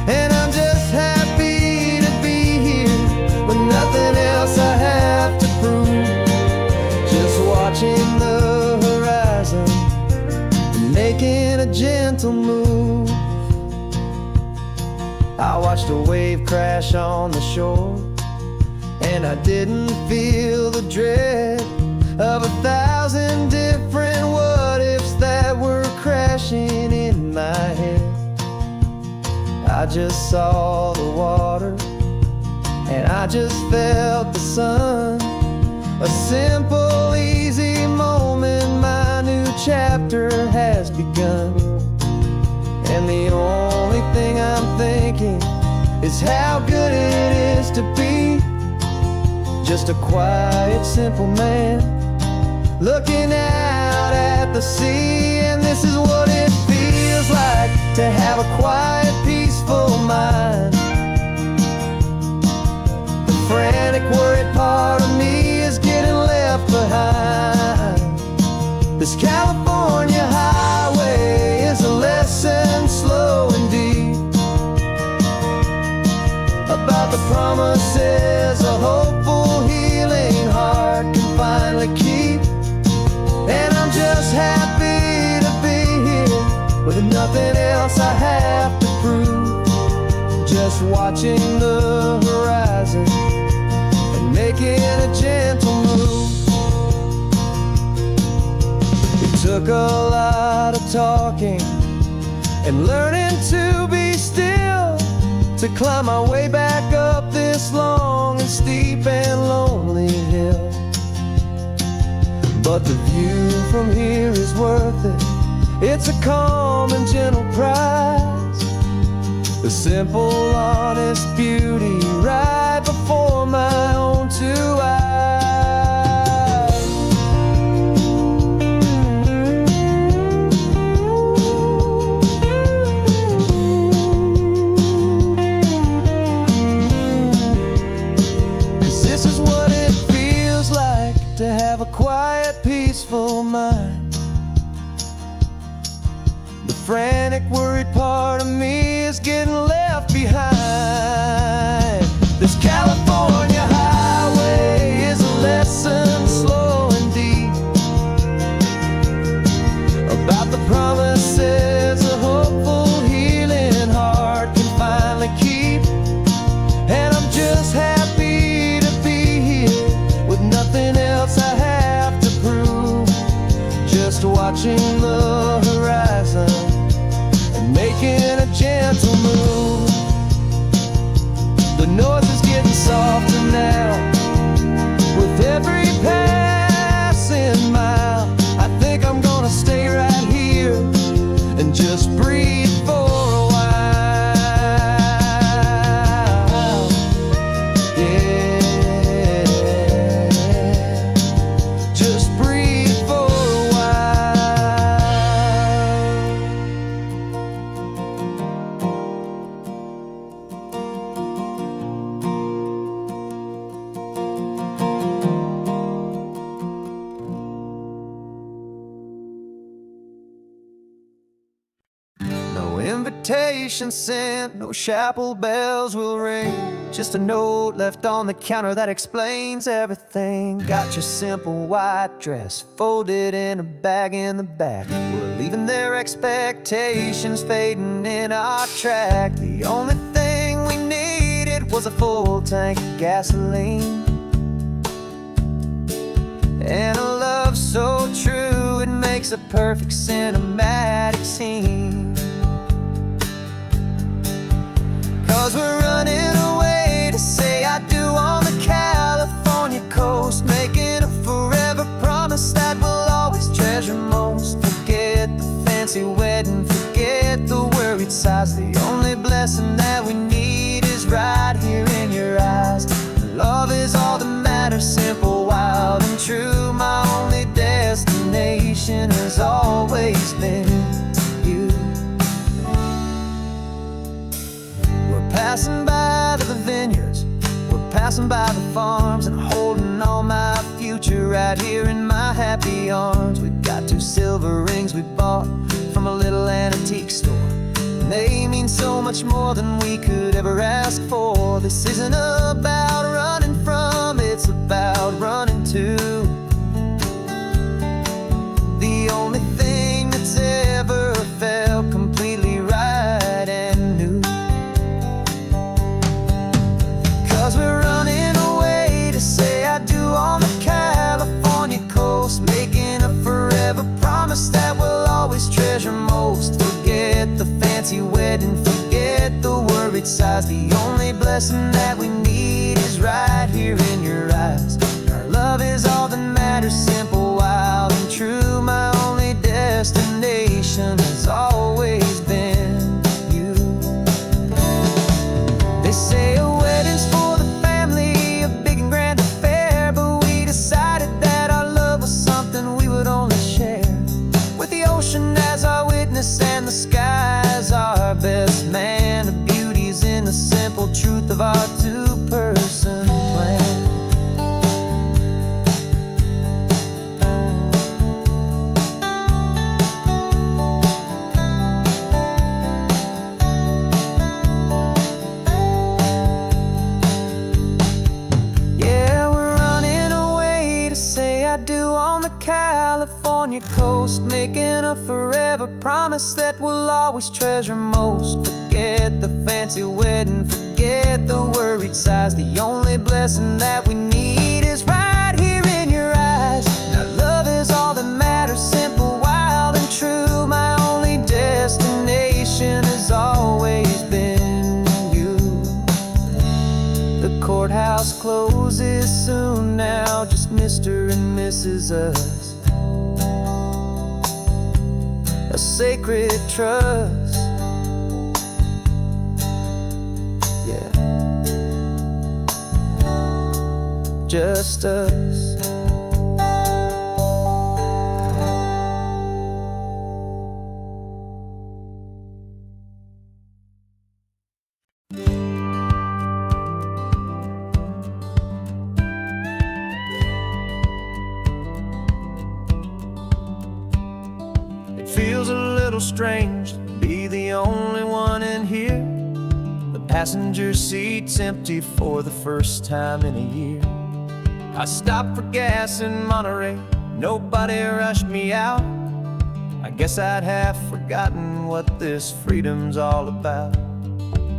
And I'm just happy to be here with nothing else I have to prove, just watching the horizon and making a gentle move. I watched a wave crash on the shore, and I didn't feel the dread of 1,000 different what-ifs that were crashing in my head. I just saw the water, and I just felt the sun. A simple, easy moment, my new chapter has begun. And the only thing I'm thinking is how good it is to be just a quiet, simple man looking out at the sea. And this is what it feels like to have a quiet, peaceful mind. The frantic, worried part of me is getting left behind. This California highway is a lesson slow and deep about the promises a hopeful, healing heart can finally keep. And I'm just happy to be here with nothing else I have to prove, just just watching the horizon and making a gentle move. It took a lot of talking and learning to be still to climb my way back up this long and steep and lonely hill. But the view from here is worth it. It's a calm and gentle prize, the simple, honest beauty right before my own two eyes. 'Cause this is what it feels like to have a quiet, peaceful mind. The frantic, worried part of me is getting left behind. This California highway is a lesson slow and deep about the promises a hopeful, healing heart can finally keep. And I'm just happy to be here with nothing else I have to prove, just watching the horizon and making a gentle move. The noise is getting softer now with every passing mile. I think I'm gonna stay right here and just breathe for a while. Yeah, just breathe for a while. No invitation sent, no chapel bells will ring, just a note left on the counter that explains everything. Got your simple white dress folded in a bag in the back. We're leaving their expectations fading in our track. The only thing we needed was a full tank of gasoline and a love so true it makes a perfect cinematic scene. 'Cause we're running away to say I do on the California coast, making a forever promise that we'll always treasure most. Forget the fancy wedding, forget the worried sighs. The only blessing that we need is right here in your eyes. Love is all that matters, simple, wild and true. My only destination has always been you. We're passing by the vineyards, we're passing by the farms, and holding all my future right here in my happy arms. We've got 2 silver rings we bought from a little antique store, and they mean so much more than we could ever ask for. This isn't about running from, it's about running to the only thing that's ever felt completely right and new. 'Cause we're running away to say I do on the California coast, making a forever promise that we'll always treasure most. Forget the fancy wedding, forget the worried sighs. The only blessing that we need is right here in your eyes. Our love is all that matters, simple, wild and true. My only destination has always been you. They say a wedding's for the family, a big and grand affair, but we decided that our love was something we would only share with the ocean as our witness and the sky as our best man. The beauty's in the simple truth of our 2-person plan. California coast, making a forever promise that we'll always treasure most. Forget the fancy wedding, forget forget the worried sighs. The only blessing that we need is right here in your eyes. Now love is all that matters, simple, wild, and true. My only destination has always been you. The courthouse closes soon now, just Mr. and Mrs. Us. A sacred trust. Yeah, just us. It feels a little strange to be the only one in here. The passenger seat's empty for the first time in a year. I stopped for gas in Monterey, nobody rushed me out. I guess I'd have forgotten what this freedom's all about.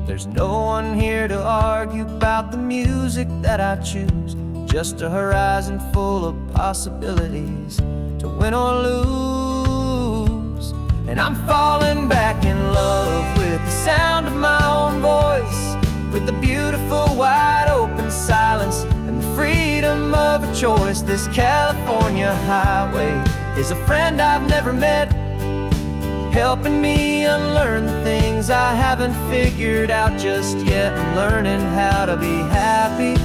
There's no one here to argue about the music that I choose, just a horizon full of possibilities to win or lose. And I'm falling back in love with the sound of my own voice, with the beautiful wide open silence and the freedom of a choice. This California highway is a friend I've never met, helping me unlearn the things I haven't figured out just yet. I'm learning how to be happy,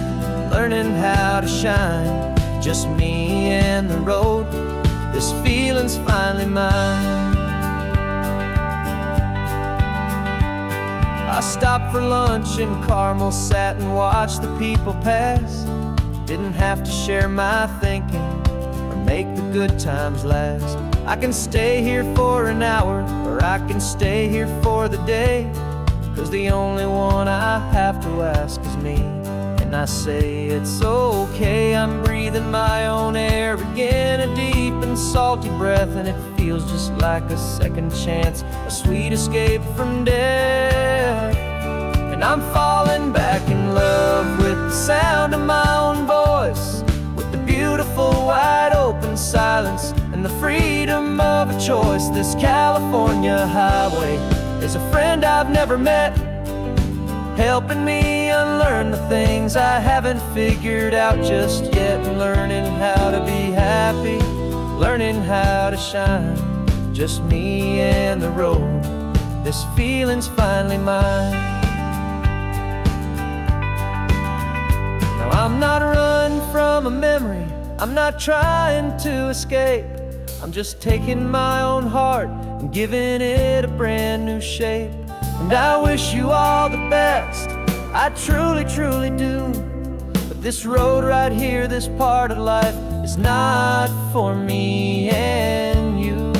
learning how to shine, just me and the road. This feeling's finally mine. I stopped for lunch in Carmel, sat and watched the people pass. Didn't have to share my thinking or make the good times last. I can stay here for an hour, or I can stay here for the day, 'cause the only one I have to ask is me. And I say it's okay, I'm breathing my own air again, a deep and salty breath, and it feels just like a second chance, a sweet escape from death. And I'm falling back in love with the sound of my own voice, with the beautiful wide open silence and the freedom of a choice. This California highway is a friend I've never met, helping me unlearn the things I haven't figured out just yet. Learning how to be happy, learning how to shine, just me and the road. This feeling's finally mine. Now I'm not running from a memory, I'm not trying to escape. I'm just taking my own heart and giving it a brand new shape. And I wish you all the best, I truly, truly do. But this road right here, this part of life, is not for me and you.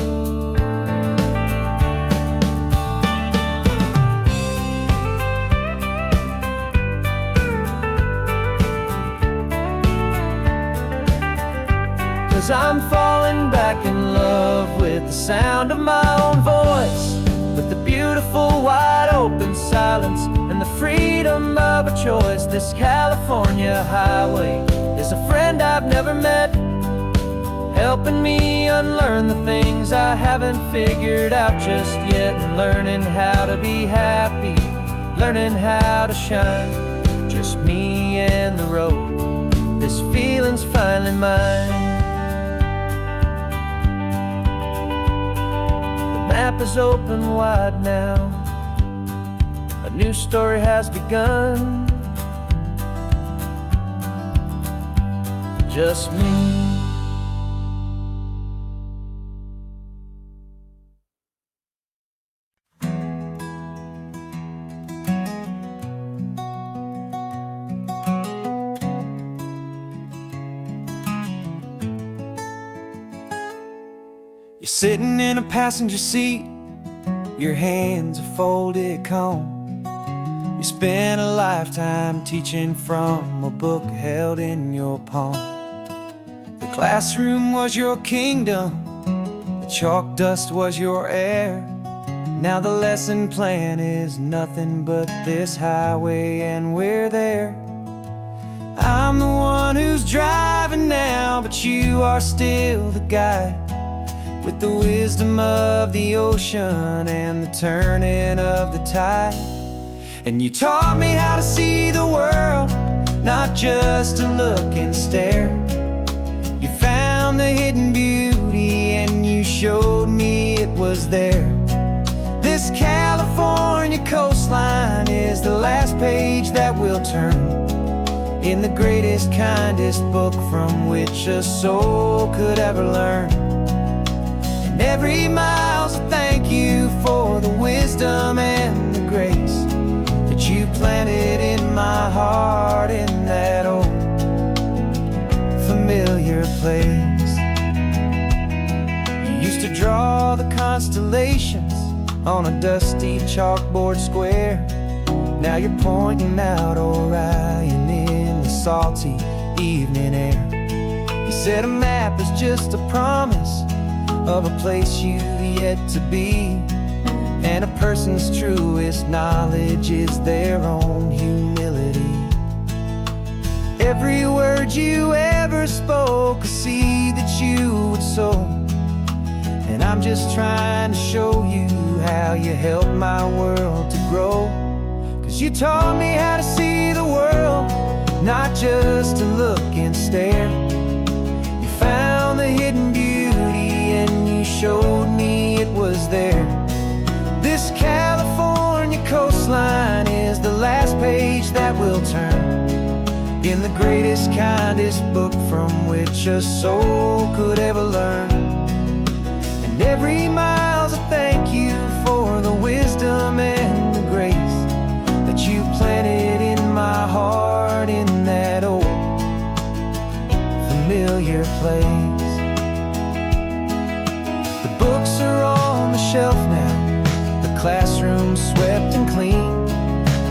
'Cause I'm falling back in love with the sound of my own voice, with the beautiful wide open silence and the freedom of a choice. This California highway is a friend I've never met, helping me unlearn the things I haven't figured out just yet. And learning how to be happy, learning how to shine, just me and the road. This feeling's finally mine. The map is open wide now, a new story has begun, just me. You're sitting in a passenger seat, your hands a folded comb. You spent a lifetime teaching from a book held in your palm. The classroom was your kingdom, the chalk dust was your air, Now the lesson plan is nothing but this highway, and we're there. I'm the one who's driving now, but you are still the guide, with the wisdom of the ocean and the turning of the tide. And you taught me how to see the world, not just to look and stare. You found the hidden beauty and you showed me it was there. This California coastline is the last page that we'll turn in the greatest, kindest book from which a soul could ever learn. And every mile's a thank you for the wisdom and the grace that you planted in my heart in that old familiar place. You used to draw the constellations on a dusty chalkboard square. Now you're pointing out Orion in the salty evening air. You said a map is just a promise of a place you've yet to be, and a person's truest knowledge is their own humility. Every word you ever spoke, a seed that you would sow, and I'm just trying to show you how you helped my world to grow. 'Cause you taught me how to see the world, not just to look and stare. You found the hidden beauty and you showed me it was there. This California coastline is the last page that we'll turn in the greatest, kindest book from which a soul could ever learn. And every mile's a thank you for the wisdom and the grace that you planted in my heart in that old familiar place. The books are on the shelf now, the classroom swept and clean,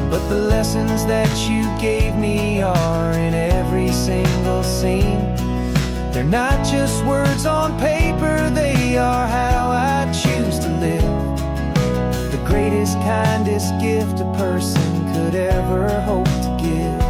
but the lessons that you gave me are in every single scene. They're not just words on paper, they are how I choose to live. The greatest, kindest gift a person could ever hope to give.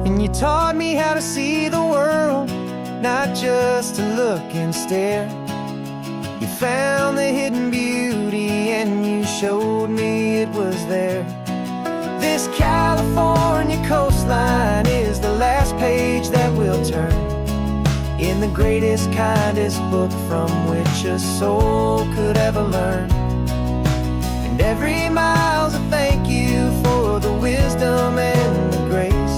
And you taught me how to see the world, not just to look and stare. You found the hidden beauty and you showed me it was there. This California coastline is the last page that we'll turn in the greatest, kindest book from which a soul could ever learn. And every mile's a thank you for the wisdom and the grace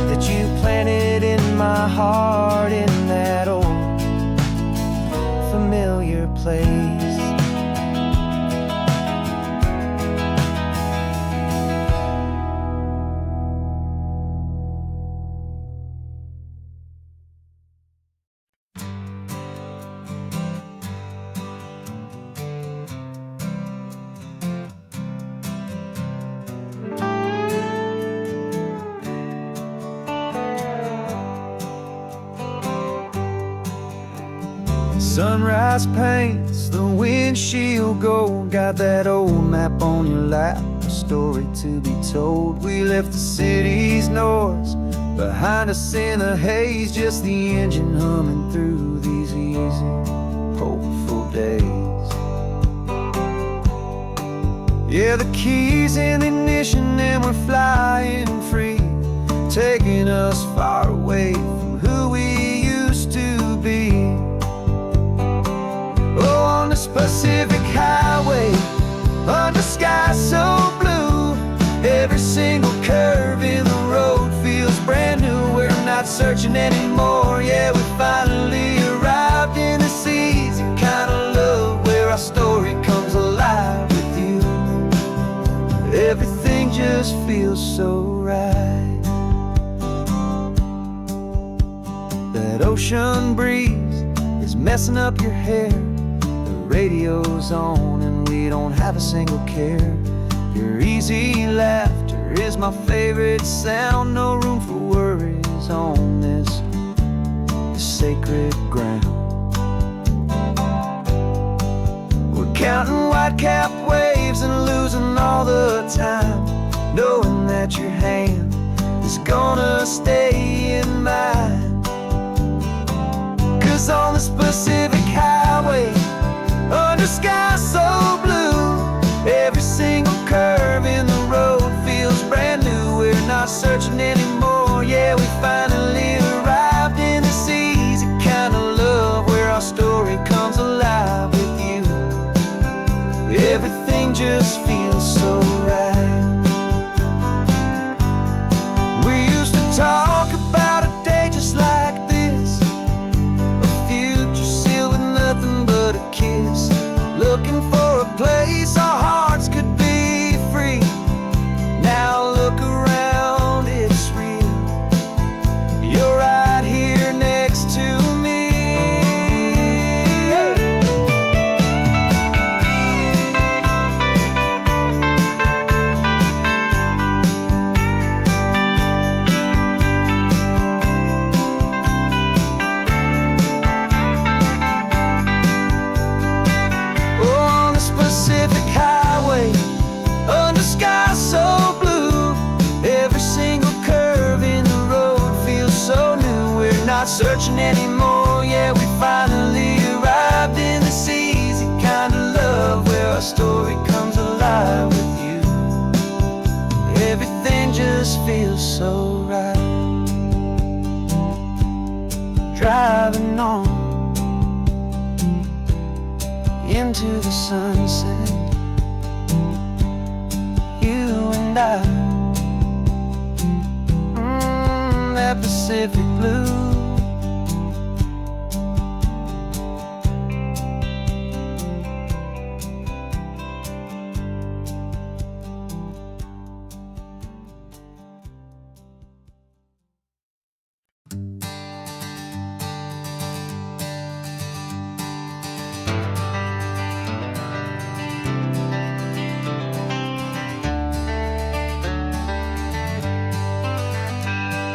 that you planted in my heart in that old familiar place. Sunrise paints the windshield gold. Got that old map on your lap, a story to be told. We left the city's noise behind us in the haze, just the engine humming through these easy, hopeful days. Yeah, the keys in the ignition and we're flying free, taking us far away from who we used to be. Oh, on this Pacific highway, under sky so blue, every single curve in the road feels brand new. We're not searching anymore, yeah, we finally arrived in this easy kind of love where our story comes alive with you. Everything just feels so right. That ocean breeze is messing up your hair, radio's on and we don't have a single care. Your easy laughter is my favorite sound. No room for worries on this sacred ground. We're counting white-cap waves and losing all the time, knowing that your hand is gonna stay in mine. 'Cause on this Pacific highway, under sky so blue, every single curve in the road feels brand new. We're not searching anymore, yeah, we finally arrived in this easy kind of love where our story comes alive with you. Everything just feels so right. We used to talk about a day just like this, a future sealed with nothing but a kiss, looking for a place our hearts could be free. Now look around, it's real. You're right here next to me. On this Pacific highway, under sky so blue, every single curve in the road feels so new. We're not searching anymore, yeah, we finally arrived in this easy kind of love where our story comes alive with you. Everything just feels so right. Driving on into the sunset, you and I, that Pacific blue.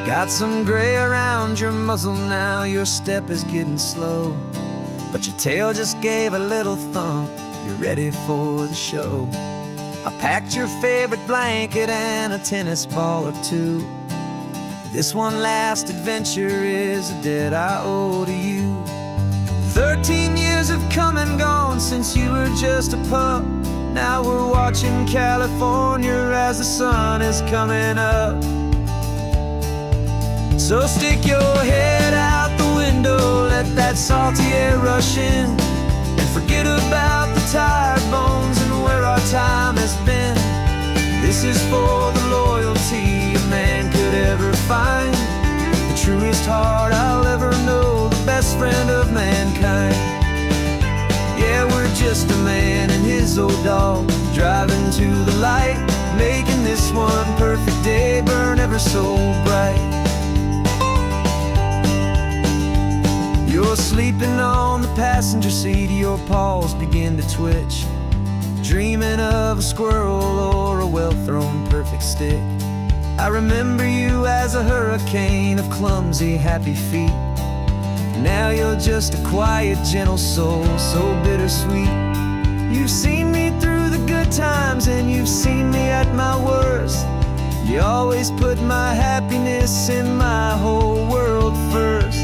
Got some gray around your muzzle now, your step is getting slow, but your tail just gave a little thump, you're ready for the show. I packed your favorite blanket and a tennis ball or two. This one last adventure is a debt I owe to you. 13 years have come and gone since you were just a pup. Now we're watching California as the sun is coming up. So stick your head out the window, let that salty air rush in, and forget about the tired bones and where our time has been. This is for the loyalty a man could ever find, the truest heart I'll ever know, the best friend of mankind. Yeah, we're just a man and his old dog, driving to the light, making this one perfect day burn ever so bright. You're sleeping on the passenger seat, your paws begin to twitch, dreaming of a squirrel or a well-thrown perfect stick. I remember you as a hurricane of clumsy, happy feet. Now you're just a quiet, gentle soul, so bittersweet. You've seen me through the good times and you've seen me at my worst. You always put my happiness in my whole world first.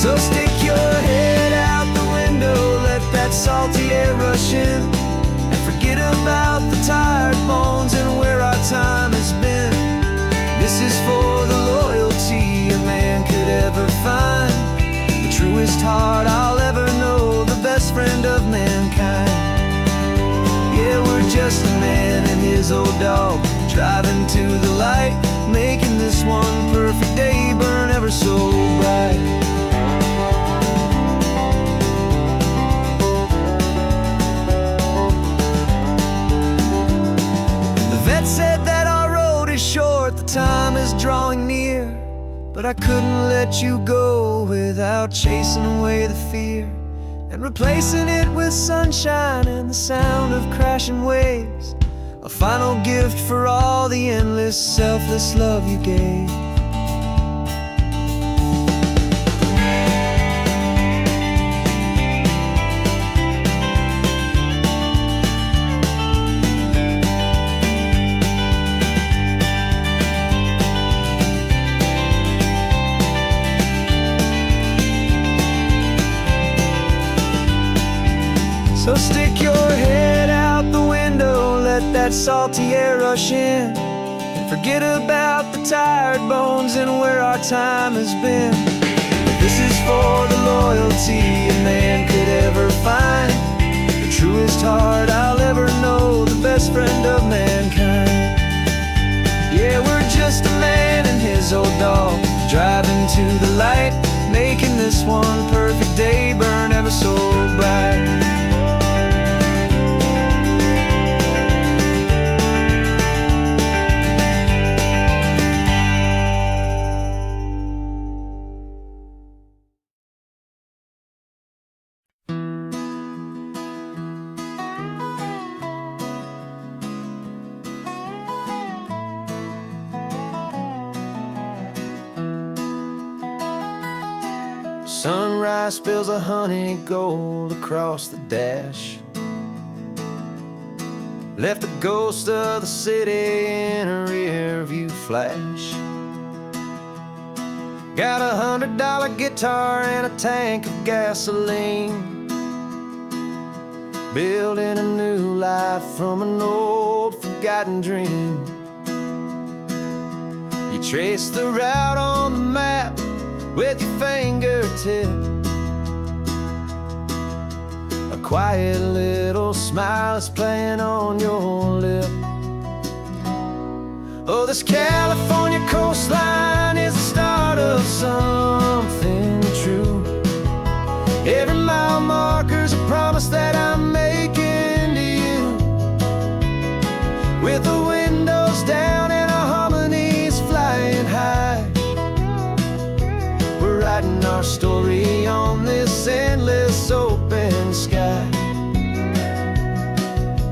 So stick your head out the window, let that salty air rush in, and forget about the tired bones and where our time has been. This is for the loyalty a man could ever find, the truest heart I'll ever know, the best friend of mankind. Yeah, we're just a man and his old dog, driving to the light, making this one perfect day burn ever so bright. Said that our road is short, the time is drawing near, but I couldn't let you go without chasing away the fear and replacing it with sunshine and the sound of crashing waves. a final gift for all the endless, selfless love you gave. So stick your head out the window, let that salty air rush in, and forget about the tired bones and where our time has been. This is for the loyalty a man could ever find, the truest heart I'll ever know, the best friend of mankind. Yeah, we're just a man and his old dog, driving to the light, making this one perfect day burn ever so bright. Sunrise spills a honey gold across the dash, left the ghost of the city in a rear view flash. Got $100 guitar and a tank of gasoline, building a new life from an old forgotten dream. You trace the route on the map with your fingertip, a quiet little smile is playing on your lip. Oh, this California coastline is the start of something true. Every mile marker's a promise that I'm making to you, with the windows down and our harmonies flying high. Writing our story on this endless open sky.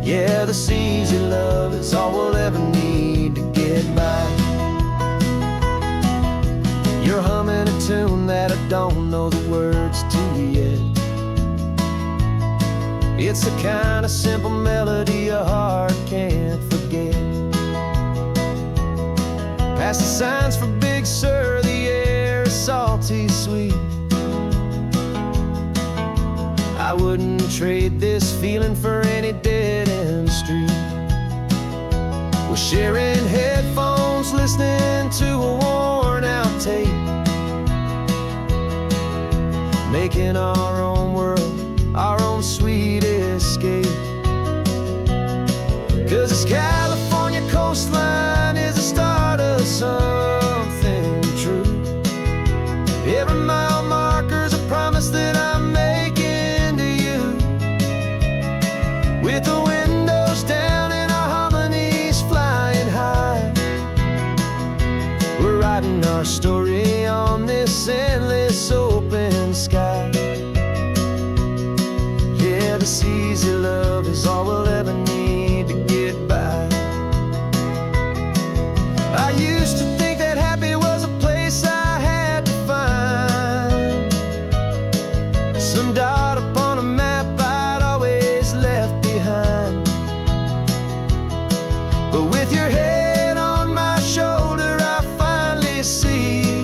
Yeah, this easy love is all we'll ever need to get by. You're humming a tune that I don't know the words to yet. It's the kind of simple melody a heart can't forget. Past the signs for Big Sur, the air is salty sweet. I wouldn't trade this feeling for any dead-end street. We're sharing headphones, listening to a worn-out tape, making our own world, our own sweet escape. 'Cause this California coastline is the start of something true. Every mile marker's a promise that I'm making to you, with the windows down and our harmonies flying high. We're writing our story on this endless open sky. Yeah, this easy love is all we'll ever need to get by. I used to think that happy was a place I had to find, some dot upon a map I'd always left behind. But with your head on my shoulder, I finally see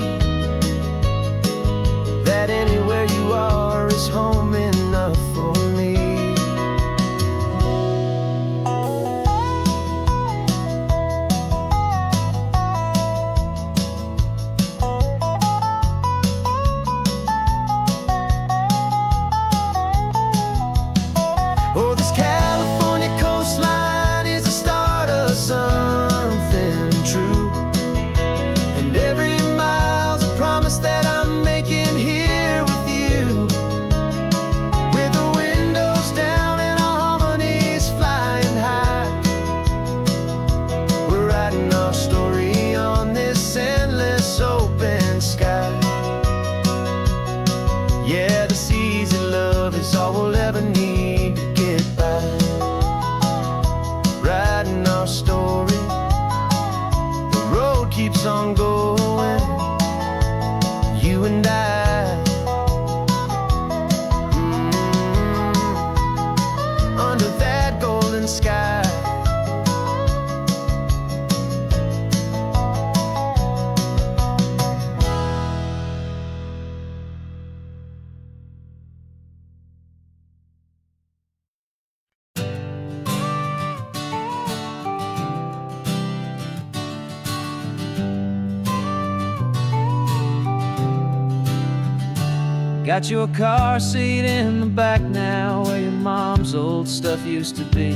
Got your car seat in the back now, where your mom's old stuff used to be.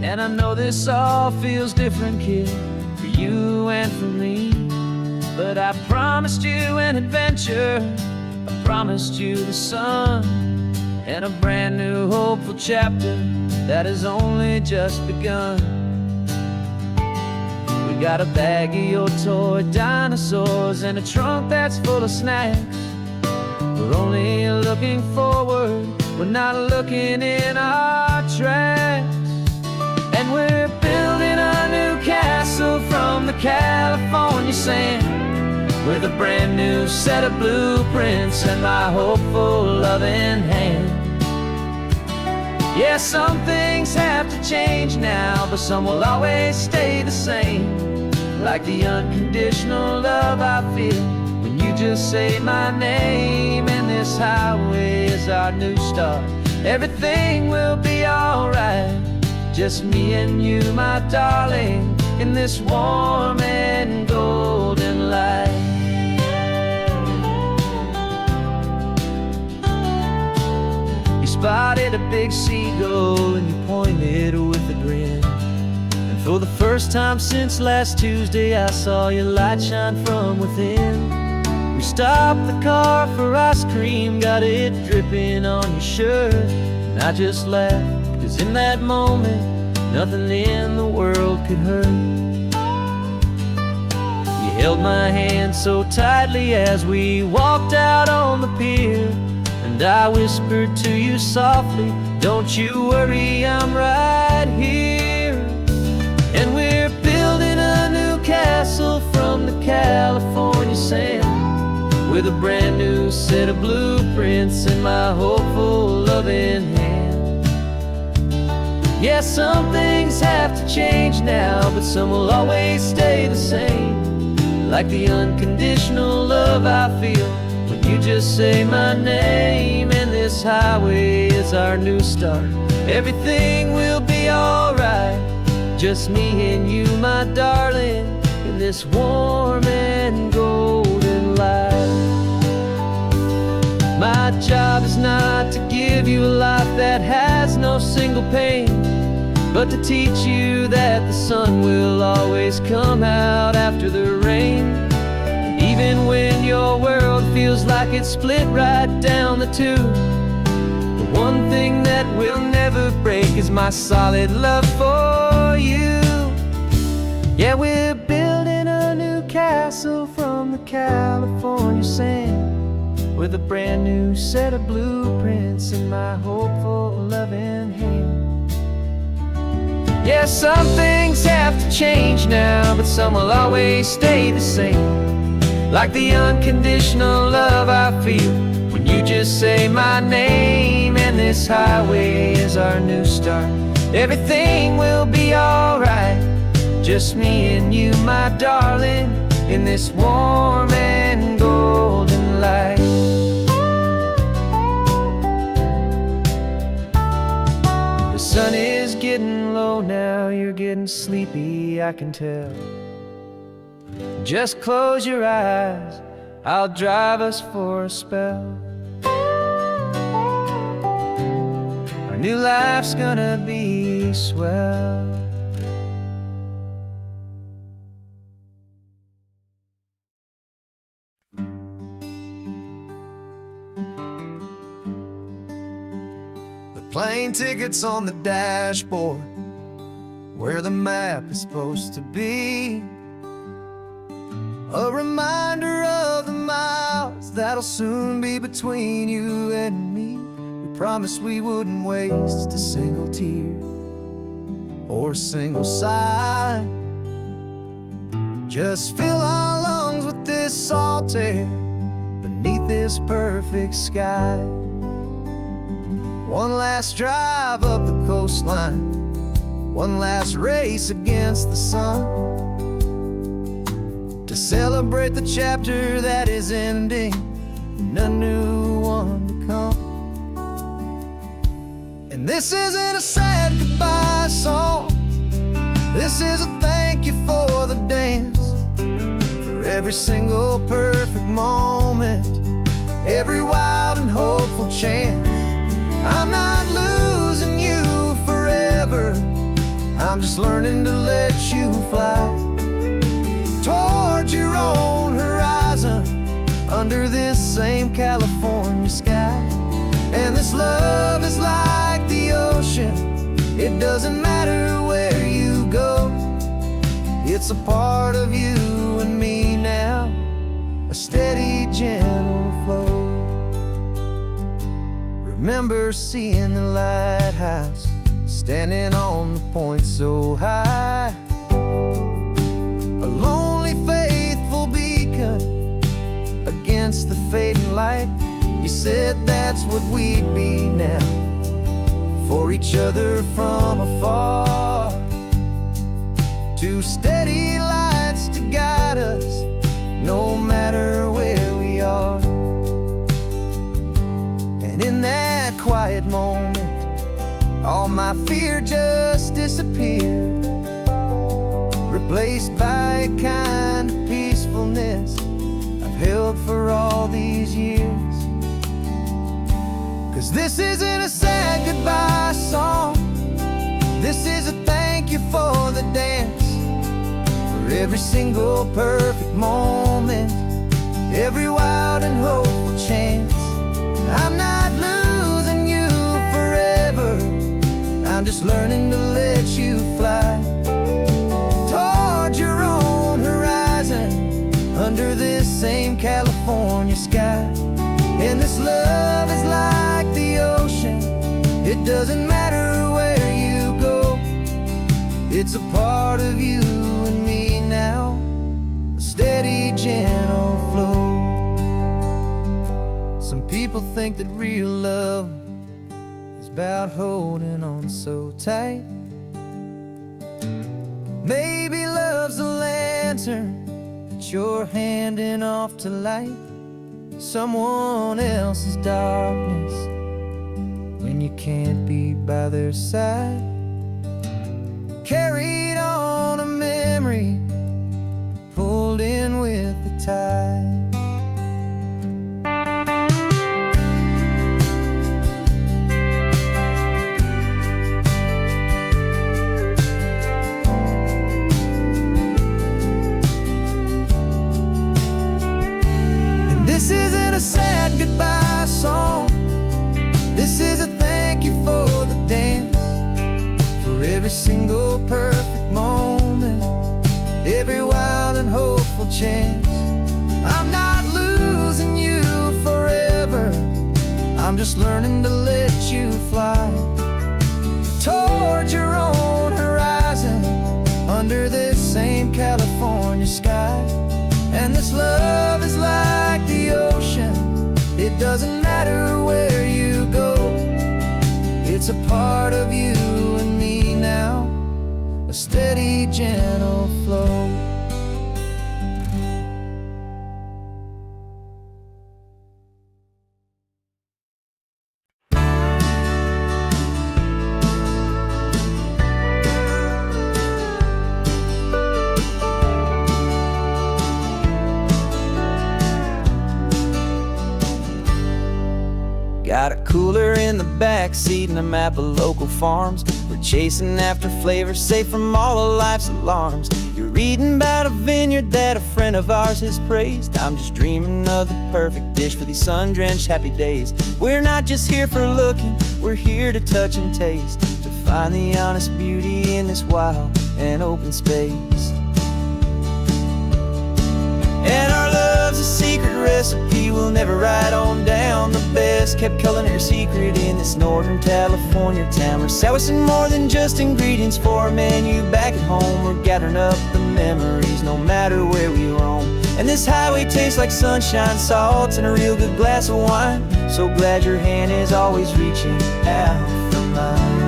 And I know this all feels different, kid, for you and for me. But I promised you an adventure, I promised you the sun, and a brand new hopeful chapter that has only just begun. We got a bag of your toy dinosaurs and a trunk that's full of snacks. We're only looking forward, we're not looking in our tracks. And we're building a new castle from the California sand, with a brand new set of blueprints and my hopeful loving hand. Yeah, some things have to change now, but some will always stay the same. Like the unconditional love I feel when you just say my name. And this highway is our new start. Everything will be alright, just me and you, my darling, in this warm and golden light. You spotted a big seagull and you pointed with a grin. And for the first time since last Tuesday, I saw your light shine from within. We stopped the car for ice cream, got it dripping on your shirt. And I just laughed, 'cause in that moment, nothing in the world could hurt. You held my hand so tightly as we walked out on the pier, and I whispered to you softly, don't you worry, I'm right here. And we're building a new castle from the California sand, with a brand new set of blueprints in my hopeful loving hand. Yeah, some things have to change now, but some will always stay the same. Like the unconditional love I feel when you just say my name. And this highway is our new start. Everything will be alright, just me and you, my darling, in this warm and golden light. My job is not to give you a life that has no single pain, but to teach you that the sun will always come out after the rain. And even when your world feels like it's split right down the two, the one thing that will never break is my solid love for you. Yeah, we're building a new castle from the California sand, with a brand new set of blueprints in my hopeful loving hand. Yeah, some things have to change now, but some will always stay the same. Like the unconditional love I feel when you just say my name. And this highway is our new start. Everything will be alright, just me and you, my darling, in this warm and golden light. The sun is getting low now, you're getting sleepy, I can tell. Just close your eyes, I'll drive us for a spell. Our new life's gonna be swell. Plane tickets on the dashboard, where the map is supposed to be. A reminder of the miles that'll soon be between you and me. We promised we wouldn't waste a single tear or a single sigh. Just fill our lungs with this salt air beneath this perfect sky. One last drive up the coastline, one last race against the sun, to celebrate the chapter that is ending and a new one to come. And this isn't a sad goodbye song, this is a thank you for the dance, for every single perfect moment every wild and hopeful chance. I'm not losing you forever, I'm just learning to let you fly towards your own horizon, under this same California sky. And this love is like the ocean, it doesn't matter where you go, it's a part of you and me now, a steady, gentle flow. Remember seeing the lighthouse, standing on the point so high, a lonely, faithful beacon against the fading light. You said that's what we'd be now, for each other from afar. Two steady lights to guide us, no matter where we are. And in that quiet moment, all my fear just disappeared, replaced by a kind of peacefulness I've held for all these years. 'Cause this isn't a sad goodbye song, this is a thank you for the dance, for every single perfect moment, every wild and hopeful chance. I'm not losing you forever, I'm just learning to let you fly towards your own horizon, under this same California sky. And this love is like the ocean, it doesn't matter where you go, it's a part of you and me now, a steady, gentle flow. Some people think that real love is about holding on so tight. Maybe love's a lantern that you're handing off to light someone else's darkness when you can't be by their side. Carried on a memory, pulled in with the tide. This isn't a sad goodbye song, this is a thank you for the dance, for every single perfect moment, every wild and hopeful chance. I'm not losing you forever, I'm just learning to let you fly towards your own horizon, under this same California sky. And this love is like the ocean, it doesn't matter where you go, it's a part of you and me now, a steady, gentle flow. Got a cooler in the back seat and a map of local farms. We're chasing after flavors safe from all of life's alarms. You're reading about a vineyard that a friend of ours has praised. I'm just dreaming of the perfect dish for these sun-drenched happy days. We're not just here for looking, we're here to touch and taste, to find the honest beauty in this wild and open space. And our love's a secret recipe we'll never write on down, the best kept culinary secret in this Northern California town. We're southwestern more than just ingredients for a menu back at home. We're gathering up the memories no matter where we roam. And this highway tastes like sunshine, salt, and a real good glass of wine. So glad your hand is always reaching out for mine.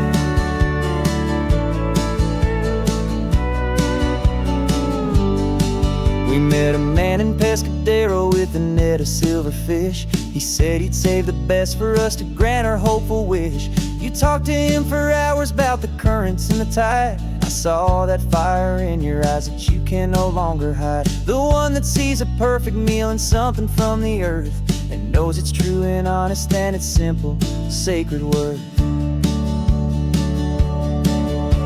We met a man in Pescadero with a net of silverfish. He said he'd save the best for us to grant our hopeful wish. You talked to him for hours about the currents and the tide. I saw that fire in your eyes that you can no longer hide. The one that sees a perfect meal and something from the earth, and knows it's true and honest and it's simple, sacred word.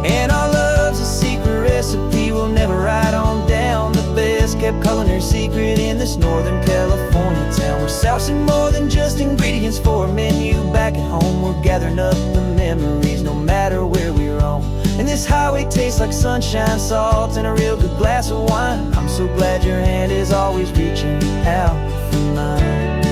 And our love's a secret recipe we'll never write on down. The best kept culinary secret in this Northern California town. We're sourcing more than just ingredients for a menu back at home. We're gathering up the memories no matter where we roam. And this highway tastes like sunshine, salt, and a real good glass of wine. I'm so glad your hand is always reaching out for mine.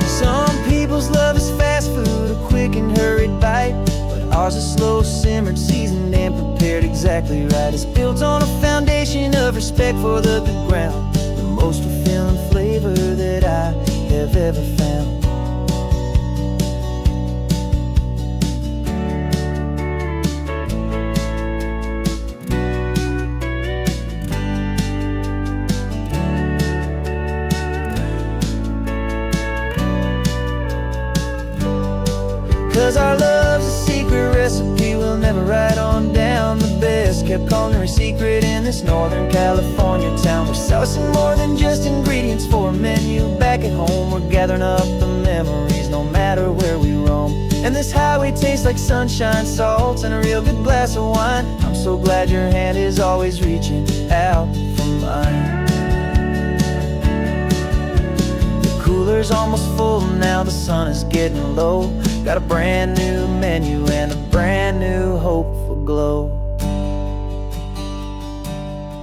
Some people's love is fast food, a quick and hurried bite, but ours is slow, simmered, seasoned, and prepared exactly right. It's built on a foundation of respect for the good ground, the most fulfilling flavor that I have ever found. 'Cause our love's a secret recipe we'll never write on down. The best kept culinary secret in this Northern California town. We're sourcing more than just ingredients for a menu back at home. We're gathering up the memories no matter where we roam. And this highway tastes like sunshine, salt, and a real good glass of wine. I'm so glad your hand is always reaching out for mine. Cooler's almost full now, the sun is getting low. Got a brand new menu and a brand new hopeful glow.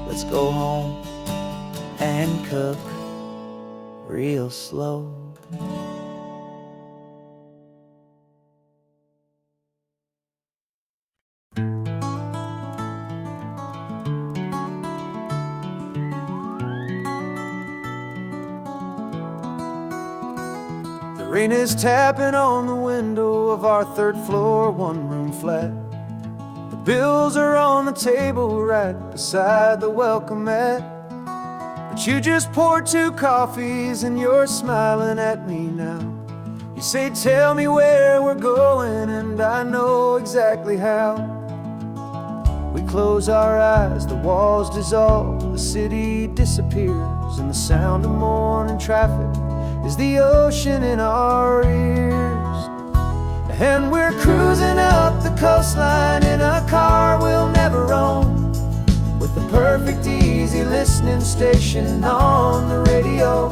Let's go home and cook real slow. Rain is tapping on the window of our third floor, one-room flat. The bills are on the table right beside the welcome mat. But you just poured 2 coffees and you're smiling at me now. You say, tell me where we're going, and I know exactly how. We close our eyes, the walls dissolve, the city disappears, and the sound of morning traffic is the ocean in our ears. And we're cruising up the coastline in a car we'll never own, with the perfect easy listening station on the radio.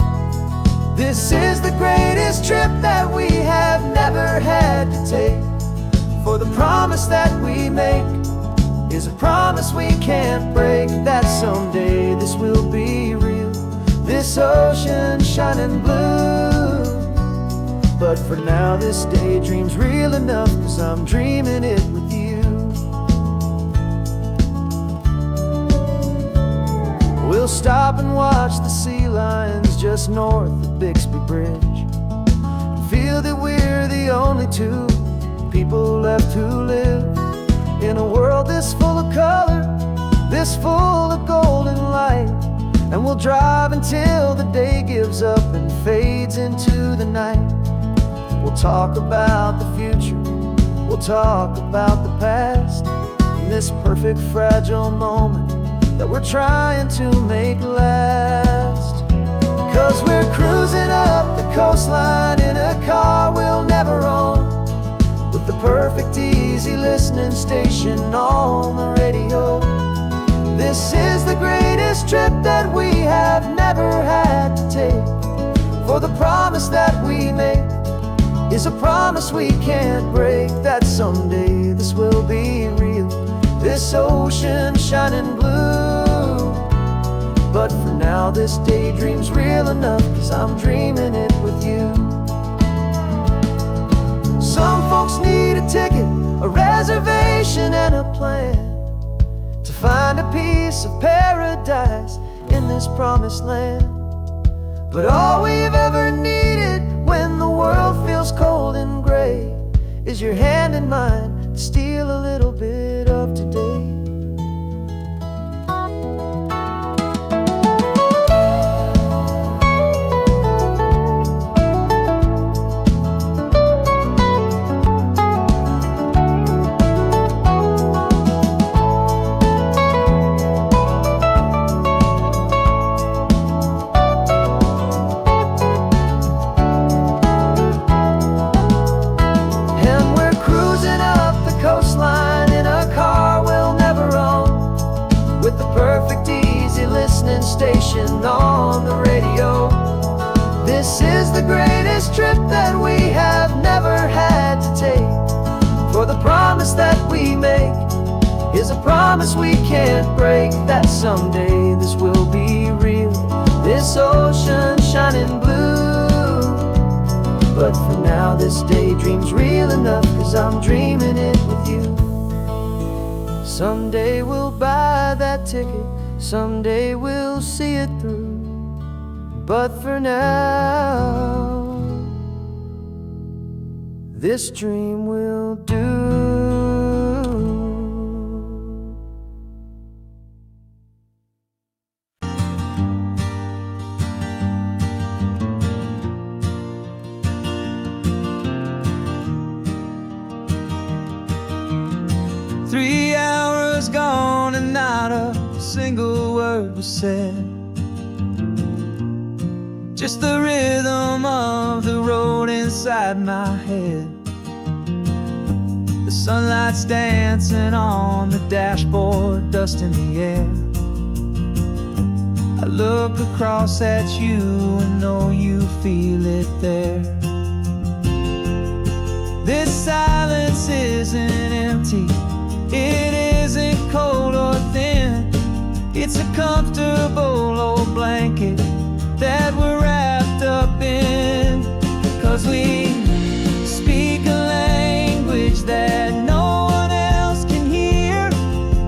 This is the greatest trip that we have never had to take, for the promise that we make is a promise we can't break, that someday this will be real, this ocean shining blue. But for now this daydream's real enough, 'cause I'm dreaming it with you. We'll stop and watch the sea lions just north of Bixby Bridge, feel that we're the only 2 people left who live in a world this full of color, this full of golden light. And we'll drive until the day gives up and fades into the night. We'll talk about the future, we'll talk about the past, in this perfect fragile moment that we're trying to make last. 'Cause we're cruising up the coastline in a car we'll never own, with the perfect easy listening station on the radio. This is the greatest trip that we have never had to take, for the promise that we make is a promise we can't break, that someday this will be real, this ocean shining blue. But for now this daydream's real enough, 'cause I'm dreaming it with you. Some folks need a ticket, a reservation, and a plan to find a piece of paradise in this promised land. But all we've ever needed when the world feels cold and gray is your hand in mine to steal a little bit of today. that we make is a promise we can't break, that someday this will be real, this ocean shining blue. But for now this daydream's real enough, 'cause I'm dreaming it with you. Someday we'll buy that ticket, someday we'll see it through. But for now, this dream will do. 3 hours gone and not a single word was said. Just the rhythm of the road inside my head. The sunlight's dancing on the dashboard, dust in the air. I look across at you and know you feel it there. This silence isn't empty, it isn't cold or thin. It's a comfortable old blanket that we're wrapped up in. 'Cause we speak a language that no one else can hear.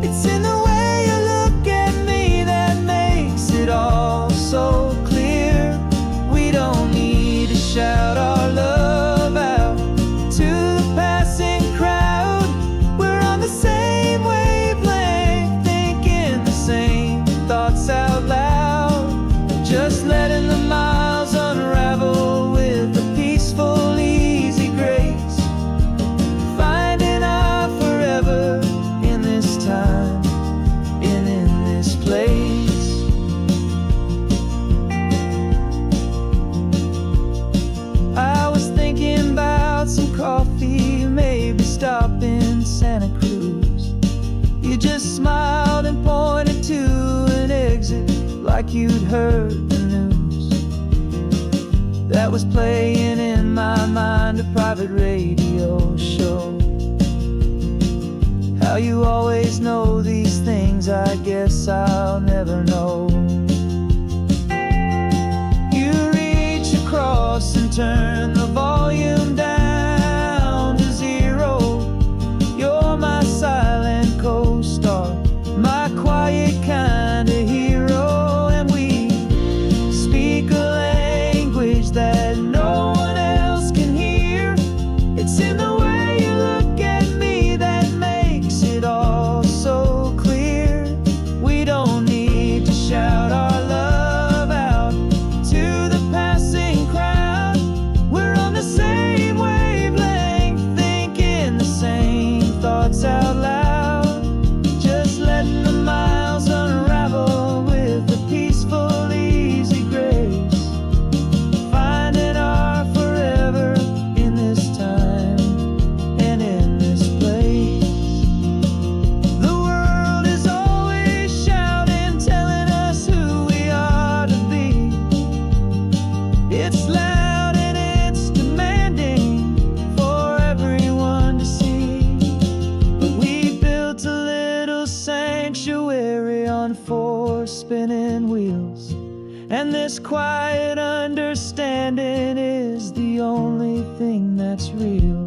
It's in the way you look at me that makes it all so clear. We don't need to shout our love out to the passing crowd. We're on the same wavelength, thinking the same thoughts out loud. Just letting the miles unravel with a peaceful, easy grace. Finding our forever in this time and in this place. I was thinking about some coffee, maybe stop in Santa Cruz. You just smiled and pointed to an exit like you'd heard the news. That was playing in my mind, a private radio show. How you always know these things, I guess I'll never know. You reach across and turn the volume down to 0. You're my silent co-star, my quiet kind of hero. And we speak a language that no one else can hear. It's in the way you look at me that makes it all so clear. We don't need to shout our love out to the passing crowd. We're on the same wavelength, thinking the same thoughts out loud. Just letting the miles unravel with a peaceful, easy grace. Finding our forever in this time and in this place. The world is always shouting, telling us who we are to be. It's loud and it's demanding for everyone to see. But we built a little sanctuary on 4 spinning wheels, and this quiet understanding is the only thing that's real.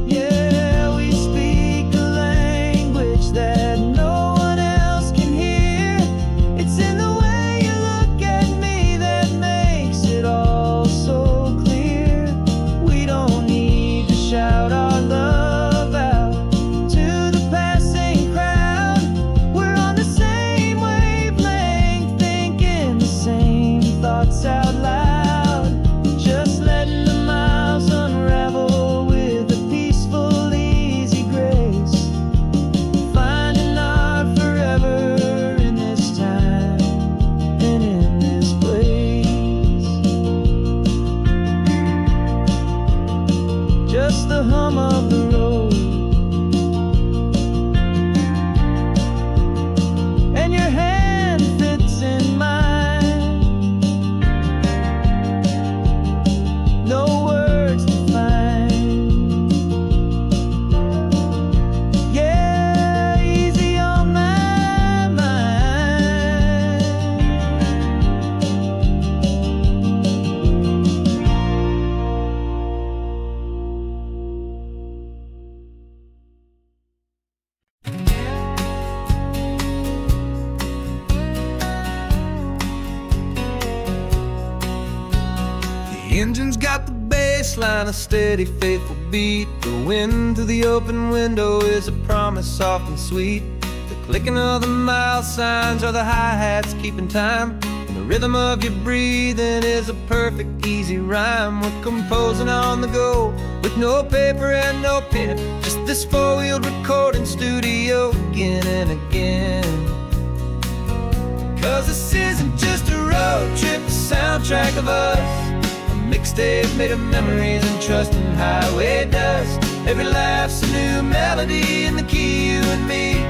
Yeah, we speak a language that no one else can hear. It's in the way you look at me that makes it all so clear. We don't need to shout our love out to the passing crowd. We're on the same wavelength, thinking the same thoughts out loud. Just letting the miles engine's got the bass line, a steady, faithful beat. The wind through the open window is a promise soft and sweet. The clicking of the mile signs are the hi-hats keeping time. And the rhythm of your breathing is a perfect, easy rhyme. We're composing on the go with no paper and no pen, just this four-wheeled recording studio again and again. 'Cause this isn't just a road trip, the soundtrack of us. A mixtape made of memories and trust in highway dust. Every laugh's a new melody in the key, you and me,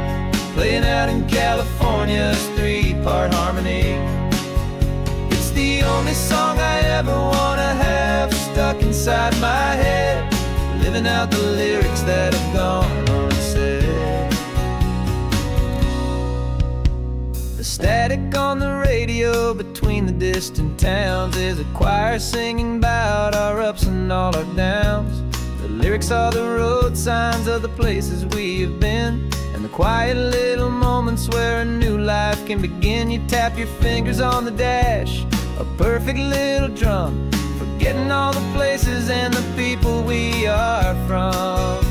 playing out in California's three-part harmony. It's the only song I ever wanna have stuck inside my head, living out the lyrics that have gone unsaid. The static on the radio between the distant towns is a choir singing about our ups and all our downs. The lyrics are the road signs of the places we have been, and the quiet little moments where a new life can begin. You tap your fingers on the dash, a perfect little drum, forgetting all the places and the people we are from.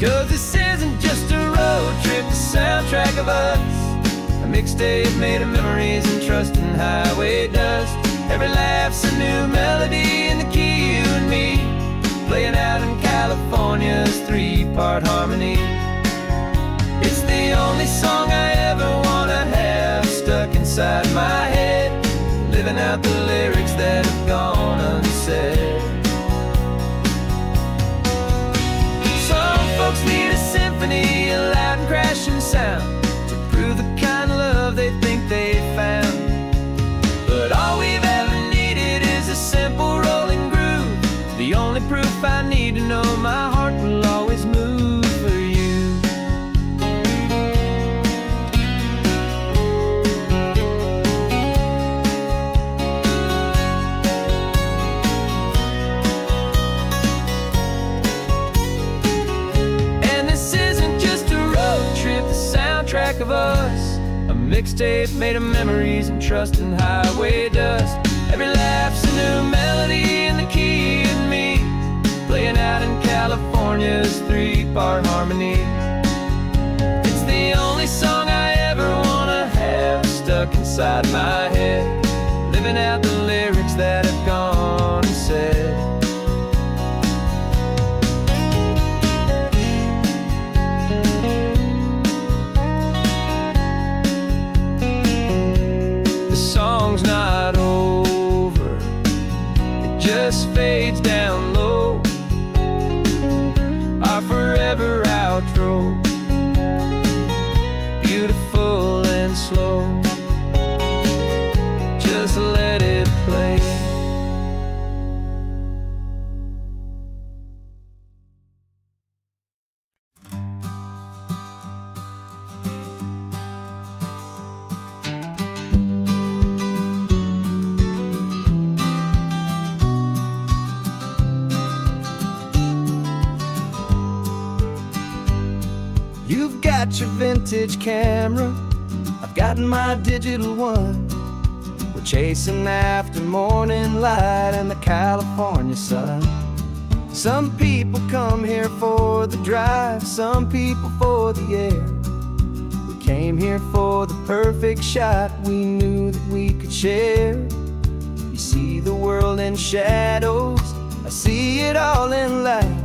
'Cause this isn't just a road trip, the soundtrack of us. A mixtape made of memories and trust in highway dust. Every laugh's a new melody in the key, you and me, playing out in California's three-part harmony. It's the only song I ever wanna have stuck inside my head, living out the lyrics that have gone unsaid. Some folks need a symphony, a loud and crashing sound, to prove the kind of love they think they found. But all we've ever needed is a simple rolling groove, the only proof I need to know my heart will always move for you. And this isn't just a road trip, the soundtrack of us. A mixtape made of memories and trust in highway dust. Every laugh's a new melody in the key, and me, playing out in California's three-part harmony. It's the only song I ever wanna have stuck inside my head, living out the lyrics that have gone unsaid. The song's not over, it just fades down low, our forever outro, beautiful and slow. Just let it play. You've got your vintage camera, I've got my digital one. We're chasing after morning light and the California sun. Some people come here for the drive, some people for the air. We came here for the perfect shot we knew that we could share. You see the world in shadows, I see it all in light.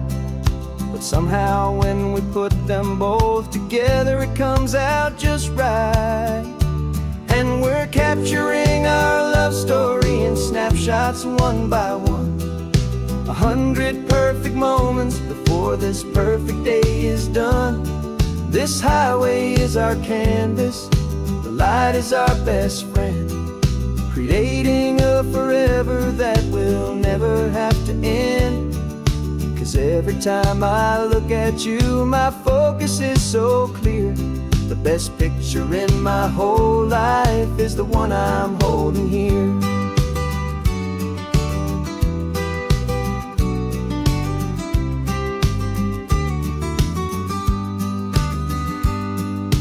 But somehow when we put them both together, it comes out just right. And we're capturing our love story in snapshots one by one. 100 perfect moments before this perfect day is done. This highway is our canvas, the light is our best friend, creating a forever that will never have to end. 'Cause every time I look at you, my focus is so clear. The best picture in my whole life is the one I'm holding here.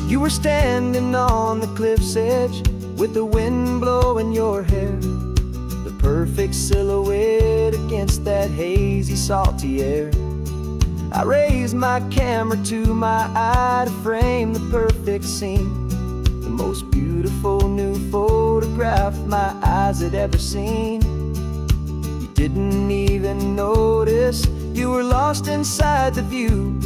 You were standing on the cliff's edge with the wind blowing your hair. The perfect silhouette against that hazy, salty air. I raised my camera to my eye to frame the perfect scene, the most beautiful new photograph my eyes had ever seen. You didn't even notice you were lost inside the view,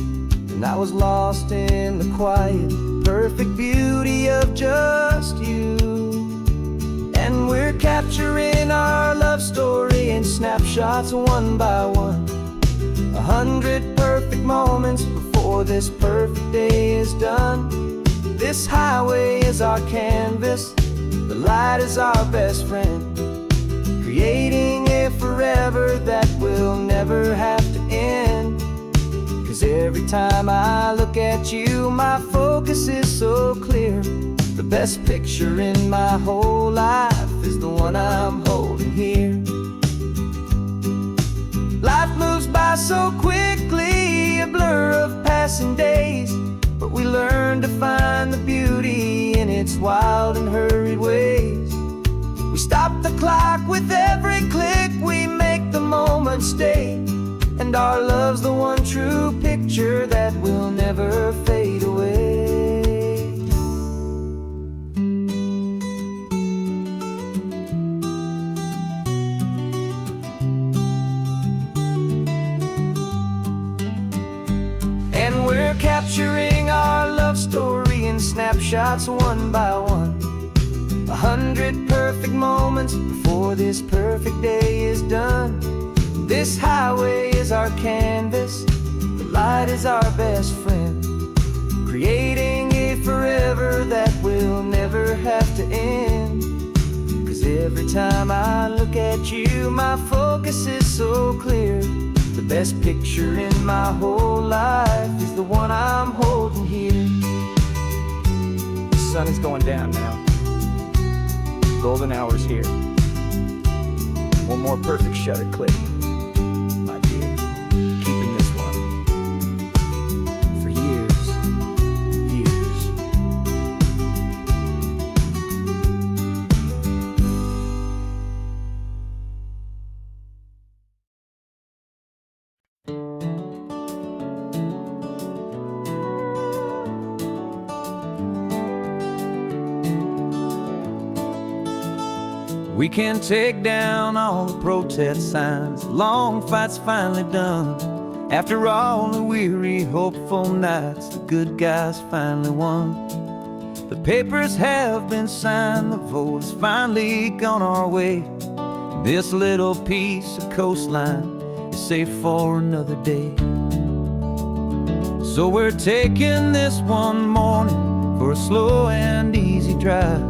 and I was lost in the quiet, perfect beauty of just you. And we're capturing our love story in snapshots one by one, 100 perfect moments before this perfect day is done. This highway is our canvas, the light is our best friend, creating a forever that will never have to end. 'Cause every time I look at you, my focus is so clear. The best picture in my whole life is the one I'm holding here. Life moves by so quickly, a blur of passing days, but we learn to find the beauty in its wild and hurried ways. We stop the clock with every click, we make the moment stay, and our love's the one true picture that will never fade away. And we're capturing our love story in snapshots one by one, 100 perfect moments before this perfect day is done. This highway is our canvas, the light is our best friend, creating a forever that will never have to end. 'Cause every time I look at you, my focus is so clear. The best picture in my whole life is the one I'm holding here. The sun is going down now. Golden hour's here. One more perfect shutter click, my dear. Keeping this one for years, years. We can take down all the protest signs, long fight's finally done. After all the weary, hopeful nights, the good guys finally won. The papers have been signed, the vote has finally gone our way. This little piece of coastline is safe for another day. So we're taking this one morning for a slow and easy drive,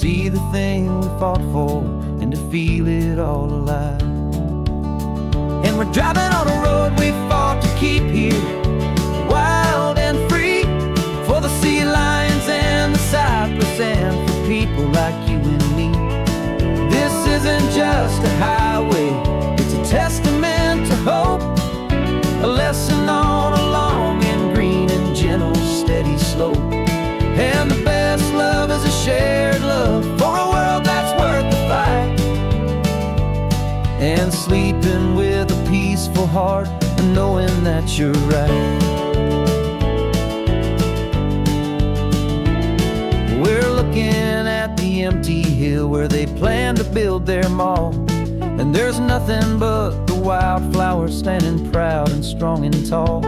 see the thing we fought for and to feel it all alive. And we're driving on a road we fought to keep here, wild and free, for the sea lions and the cypress and for people like you and me. This isn't just a highway, it's a testament to hope, a lesson on a long and green and gentle steady slope. And the best love is a shared love for a world that's worth the fight, and sleeping with a peaceful heart and knowing that you're right. We're looking at the empty hill where they plan to build their mall, and there's nothing but the wildflowers standing proud and strong and tall.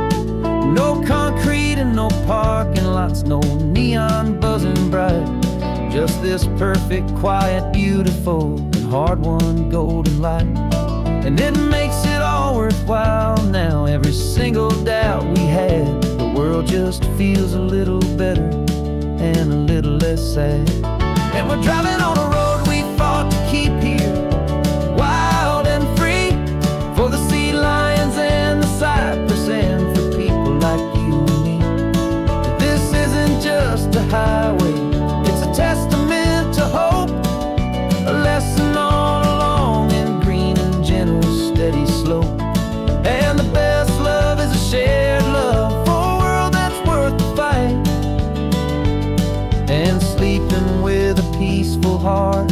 No concrete and no parking lots, no neon buzzing bright, just this perfect, quiet, beautiful, and hard-won golden light. And it makes it all worthwhile now, every single doubt we had. The world just feels a little better and a little less sad. And we're driving on a road we fought to keep here, wild and free, for the sea lions and the cypress and for people like you and me. This isn't just a highway, it's a testament to hope, a lesson on a long and green and gentle steady slope. And the best love is a shared love for a world that's worth the fight, and sleeping with a peaceful heart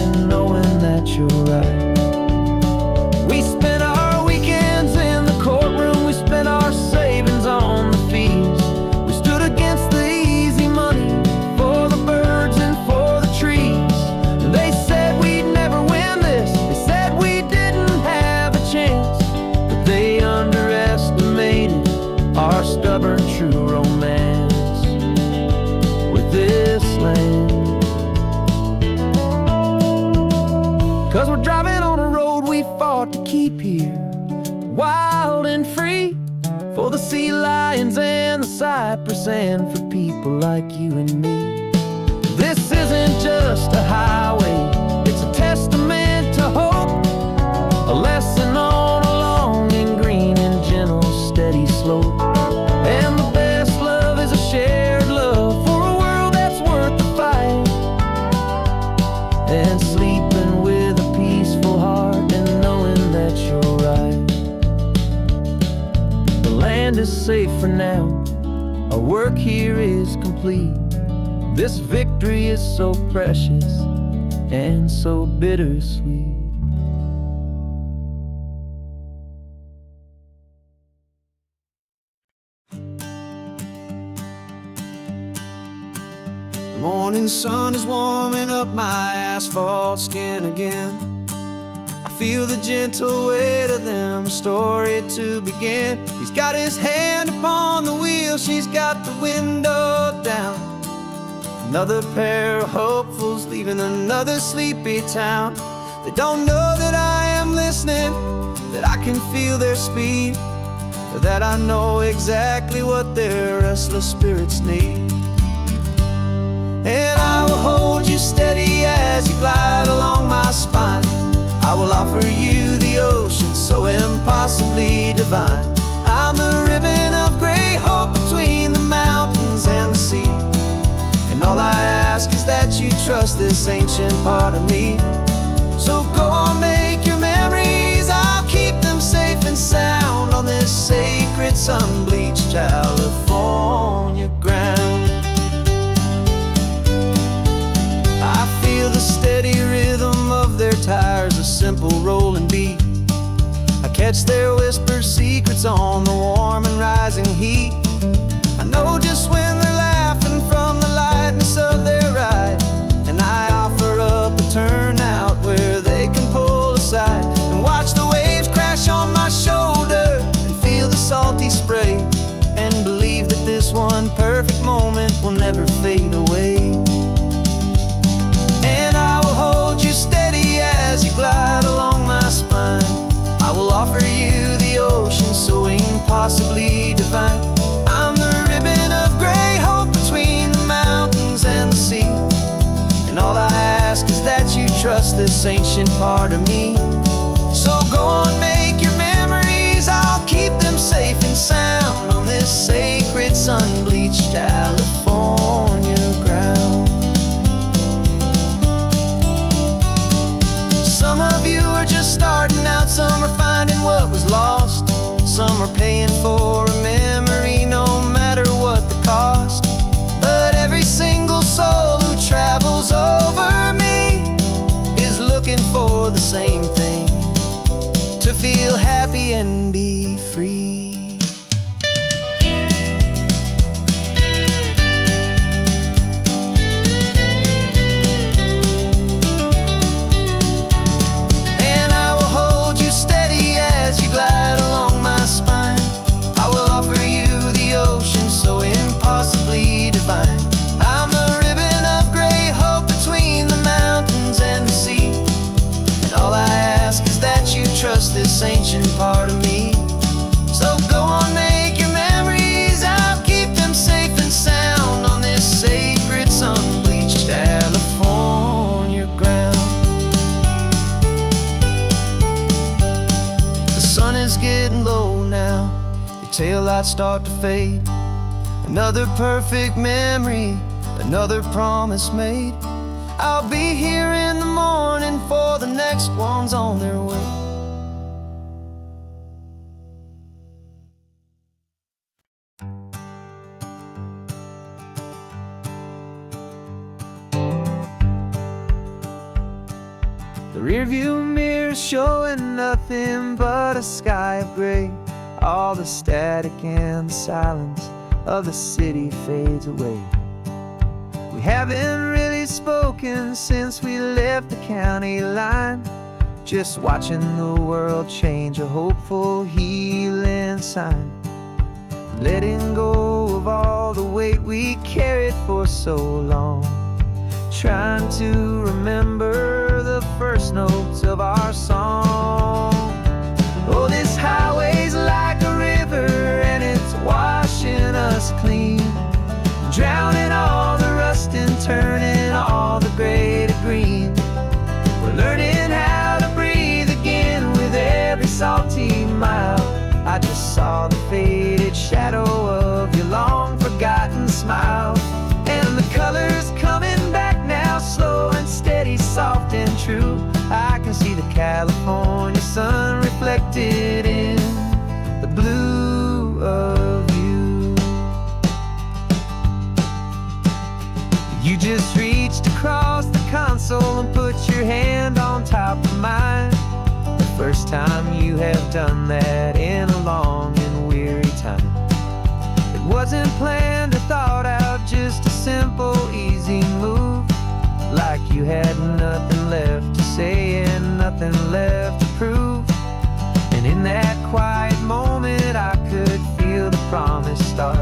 the sea lions and the cypress, and for people like you and me. This isn't just a highway, it's a testament to hope, a lesson on a long and green and gentle steady slope. And the best love is a shared love for a world that's worth the fight, and sleeping with a peaceful heart and knowing that you're right. The land is safe for now, our work here is complete. This victory is so precious and so bittersweet. The morning sun is warming up my asphalt skin again. I feel the gentle weight of them, story to begin. He's got his hand upon the wheel, she's got the window down. Another pair of hopefuls leaving another sleepy town. They don't know that I am listening, that I can feel their speed, or that I know exactly what their restless spirits need. And I will hold you steady as you glide along my spine. I will offer you the ocean so impossibly divine. I'm the ribbon of gray hope between the mountains and the sea. And all I ask is that you trust this ancient part of me. So go on, make your memories, I'll keep them safe and sound on this sacred sun-bleached California ground. I feel the steady rhythm of their tires, a simple rolling beat. I catch their whispered secrets on the warm and rising heat. I know just when they're laughing from the lightness of their ride, and I offer up a turnout where they can pull aside and watch the waves crash on my shoulder and feel the salty spray, and believe that this one perfect moment will never fade away. And I will hold you steady as you glide along my spine. I will offer you the ocean so impossibly divine. I'm the ribbon of gray hope between the mountains and the sea. And all I ask is that you trust this ancient part of me. So go on, make your memories, I'll keep them safe and sound on this sacred sun-bleached California ground. Some of you are just starting out, some are finding what was lost, some are paying for a memory no matter what the cost. But every single soul who travels over me is looking for the same thing, to feel happy and be free. Glide along my spine. I will offer you the ocean so impossibly divine. I'm the ribbon of gray hope between the mountains and the sea. And all I ask is that you trust this ancient part of me. So go on, make your memories, I'll keep them safe and sound on this sacred sun-bleached California ground. The sun is getting low now, your taillights start to fade. Another perfect memory, another promise made. I'll be here in the morning for the next ones on their way. The rearview mirror's showing nothing but a sky of gray. All the static and the silence of the city fades away. We haven't really spoken since we left the county line, just watching the world change, a hopeful healing sign. Letting go of all the weight we carried for so long, trying to remember the first notes of our song. Oh, this highway's like a river and it's us clean, drowning all the rust and turning all the gray to green. We're learning how to breathe again with every salty mile. I just saw the faded shadow of your long forgotten smile, and the colors coming back now, slow and steady, soft and true. I can see the California sun reflected in the blue of you. You just reached across the console and put your hand on top of mine. The first time you have done that in a long and weary time. It wasn't planned or thought out, just a simple, easy move. Like you had nothing left to say and nothing left to prove. And in that quiet moment I could feel the promise start,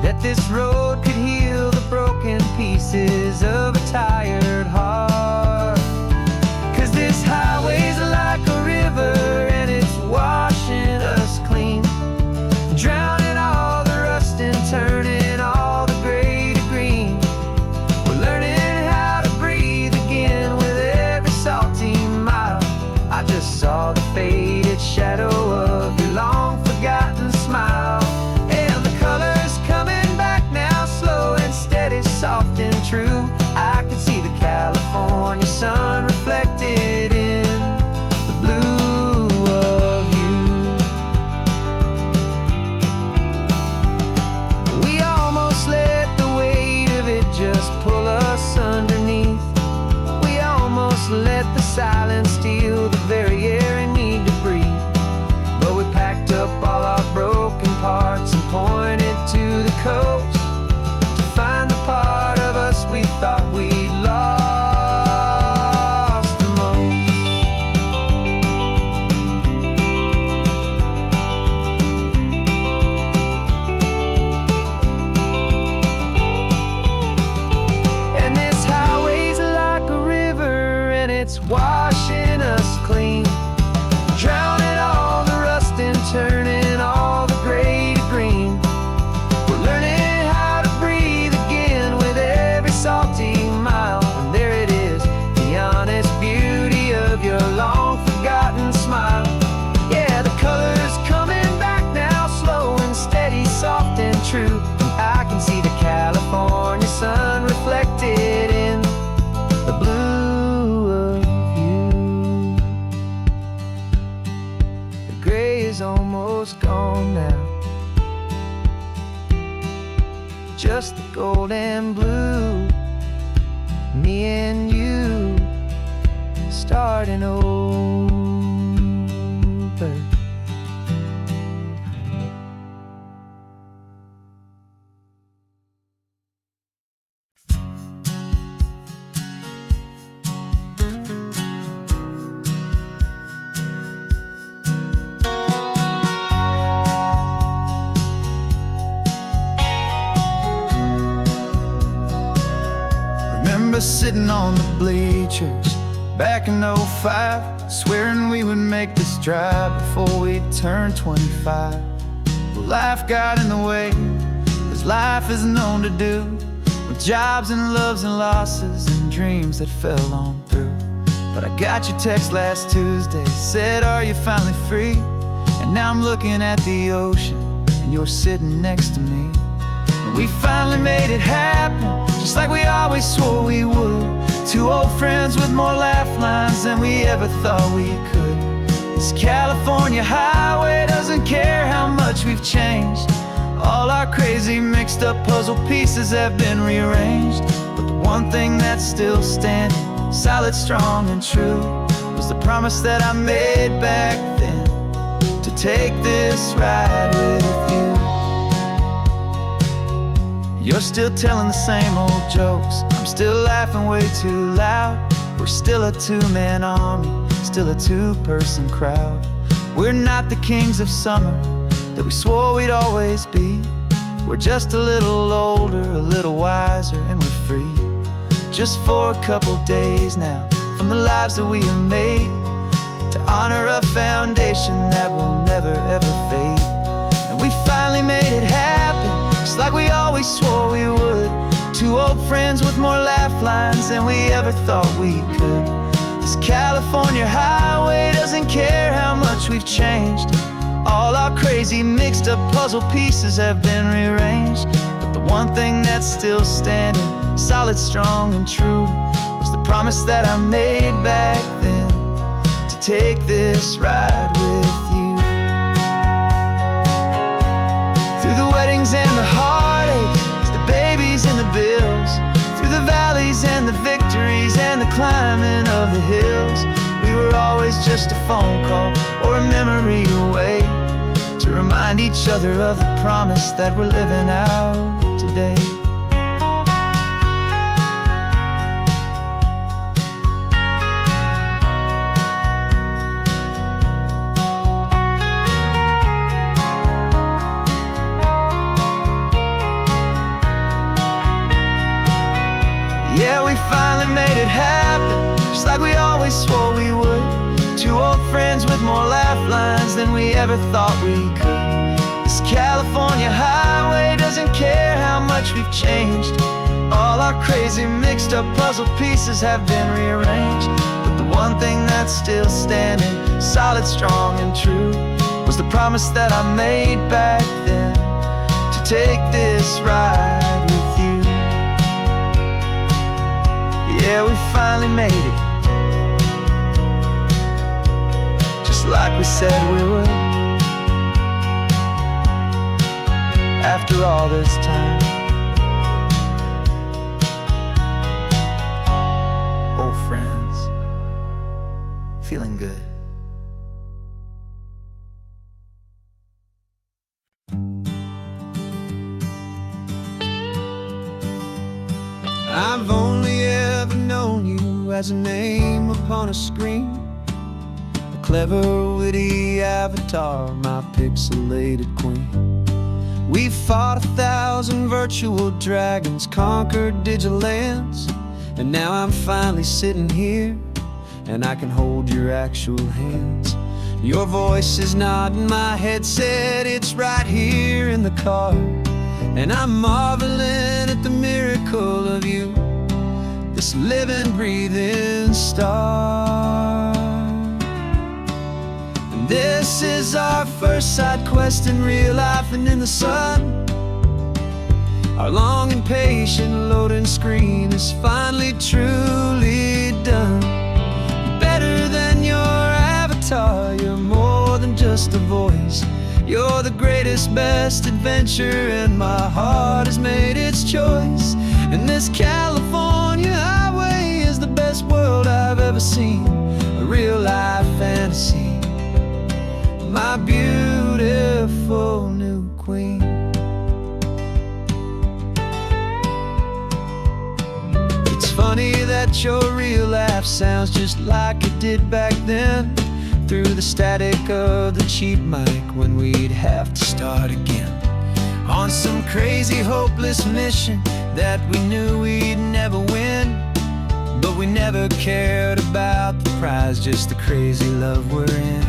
that this road could heal the broken pieces of a tired heart. 'Cause this highway's like a river and it's washing us clean, drowning all the rust and turning all the gray to green. We're learning how to breathe again with every salty mile. I just saw the faded shadow of your long forgotten smile, and the colors coming back now, slow and steady, soft and true. I could see the California sun reflected in the blue of you. We almost let the weight of it just pull us underneath. We almost let the silence steal the very air I need to breathe. But we packed up all our broken parts and pointed to the coast to find the part of us we thought we'd lost the most. And this highway's like a river and it's washing us clean, drowning all the rust and turning all the gray to green. We're learning how to breathe again with every salty mile. And there it is, the honest beauty of your long forgotten smile. Yeah, the colors coming back now, slow and steady, soft and true. I can see the California sun reflected in the blue of you. The gray is almost gone now, just the gold and blue. Me and you starting over. Remember sitting on the bleachers back in '05, swearing we would make this drive before we turned 25. But life got in the way, as life is known to do, with jobs and loves and losses and dreams that fell on through. But I got your text last Tuesday, said, are you finally free? And now I'm looking at the ocean and you're sitting next to me. And we finally made it happen, just like we always swore we would. Two old friends with more laugh lines than we ever thought we could. This California highway doesn't care how much we've changed. All our crazy mixed up puzzle pieces have been rearranged. But the one thing that's still standing, solid, strong and true, was the promise that I made back then, to take this ride with you. You're still telling the same old jokes, I'm still laughing way too loud. We're still a two-man army, still a two-person crowd. We're not the kings of summer that we swore we'd always be. We're just a little older, a little wiser, and we're free. Just for a couple days now, from the lives that we have made, to honor a foundation that will never ever fade. And we finally made it happen, just like we always swore we would. Two old friends with more laugh lines than we ever thought we could. This California highway doesn't care how much we've changed. All our crazy mixed up puzzle pieces have been rearranged. But the one thing that's still standing, solid, strong, and true, was the promise that I made back then, to take this ride with you. Through the weddings and the heartaches, the babies and the bills, through the valleys and the victories and the climbing of the hills, we were always just a phone call or a memory away, to remind each other of the promise that we're living out today. Yeah, we finally made it happen, just like we always swore we would. Two old friends with more laugh lines than we ever thought we could. This California highway doesn't care how much we've changed. All our crazy mixed up puzzle pieces have been rearranged. But the one thing that's still standing, solid, strong, and true, was the promise that I made back then, to take this ride with you. Yeah, we finally made it, just like we said we would. After all this time, old friends, feeling good. I've only ever known you as a name upon a screen, a clever, witty avatar, my pixelated queen. We've fought 1,000 virtual dragons, conquered digital lands, and now I'm finally sitting here, and I can hold your actual hands. Your voice is not in my headset, it's right here in the car, and I'm marveling at the miracle of you, this living, breathing star. And this is our first side quest in real life and in the sun. Our long and patient loading screen is finally truly done. Better than your avatar, you're more than just a voice. You're the greatest, best adventure, and my heart has made its choice. And this California highway is the best world I've ever seen, a real life fantasy, my beautiful new queen. It's funny that your real life sounds just like it did back then, through the static of the cheap mic when we'd have to start again, on some crazy hopeless mission that we knew we'd never win. But we never cared about the prize, just the crazy love we're in.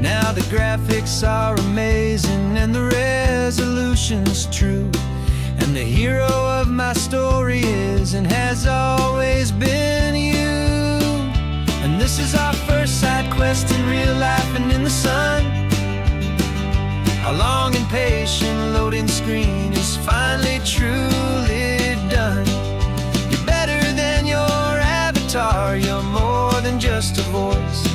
Now the graphics are amazing and the resolution's true, and the hero of my story is and has always been you. And this is our first side quest in real life and in the sun. Our long and patient loading screen is finally truly done. You're better than your avatar, you're more than just a voice.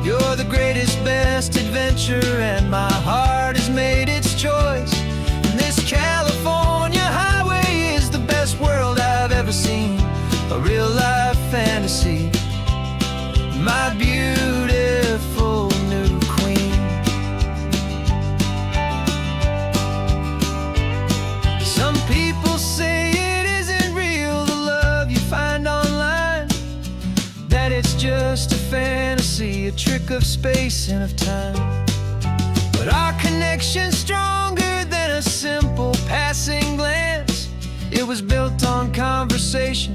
You're the greatest, best adventure, and my heart has made its choice. And this California highway is the best world I've ever seen, a real life fantasy, my beautiful new queen. Some people say it isn't real, the love you find online, that it's just a fantasy, a trick of space and of time. But our connection's stronger than a simple passing glance. It was built on conversation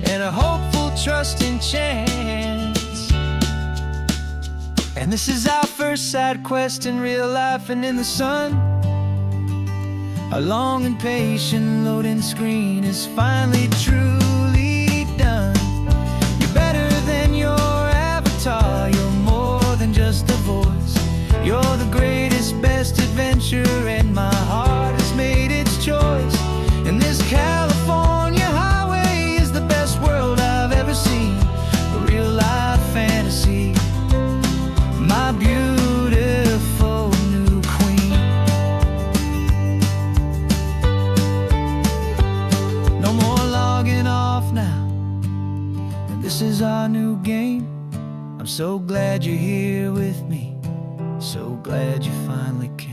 and a hopeful, trusting chance. And this is our first side quest in real life and in the sun. Our long and patient loading screen is finally truly done. You're better than your avatar, you're more than just a voice. You're the greatest, best adventure, and my heart has made its choice. And this California highway is the best world I've ever seen, a real life fantasy, my beautiful new queen. No more logging off now, and this is our new game. I'm so glad you're here with me, so glad you finally came.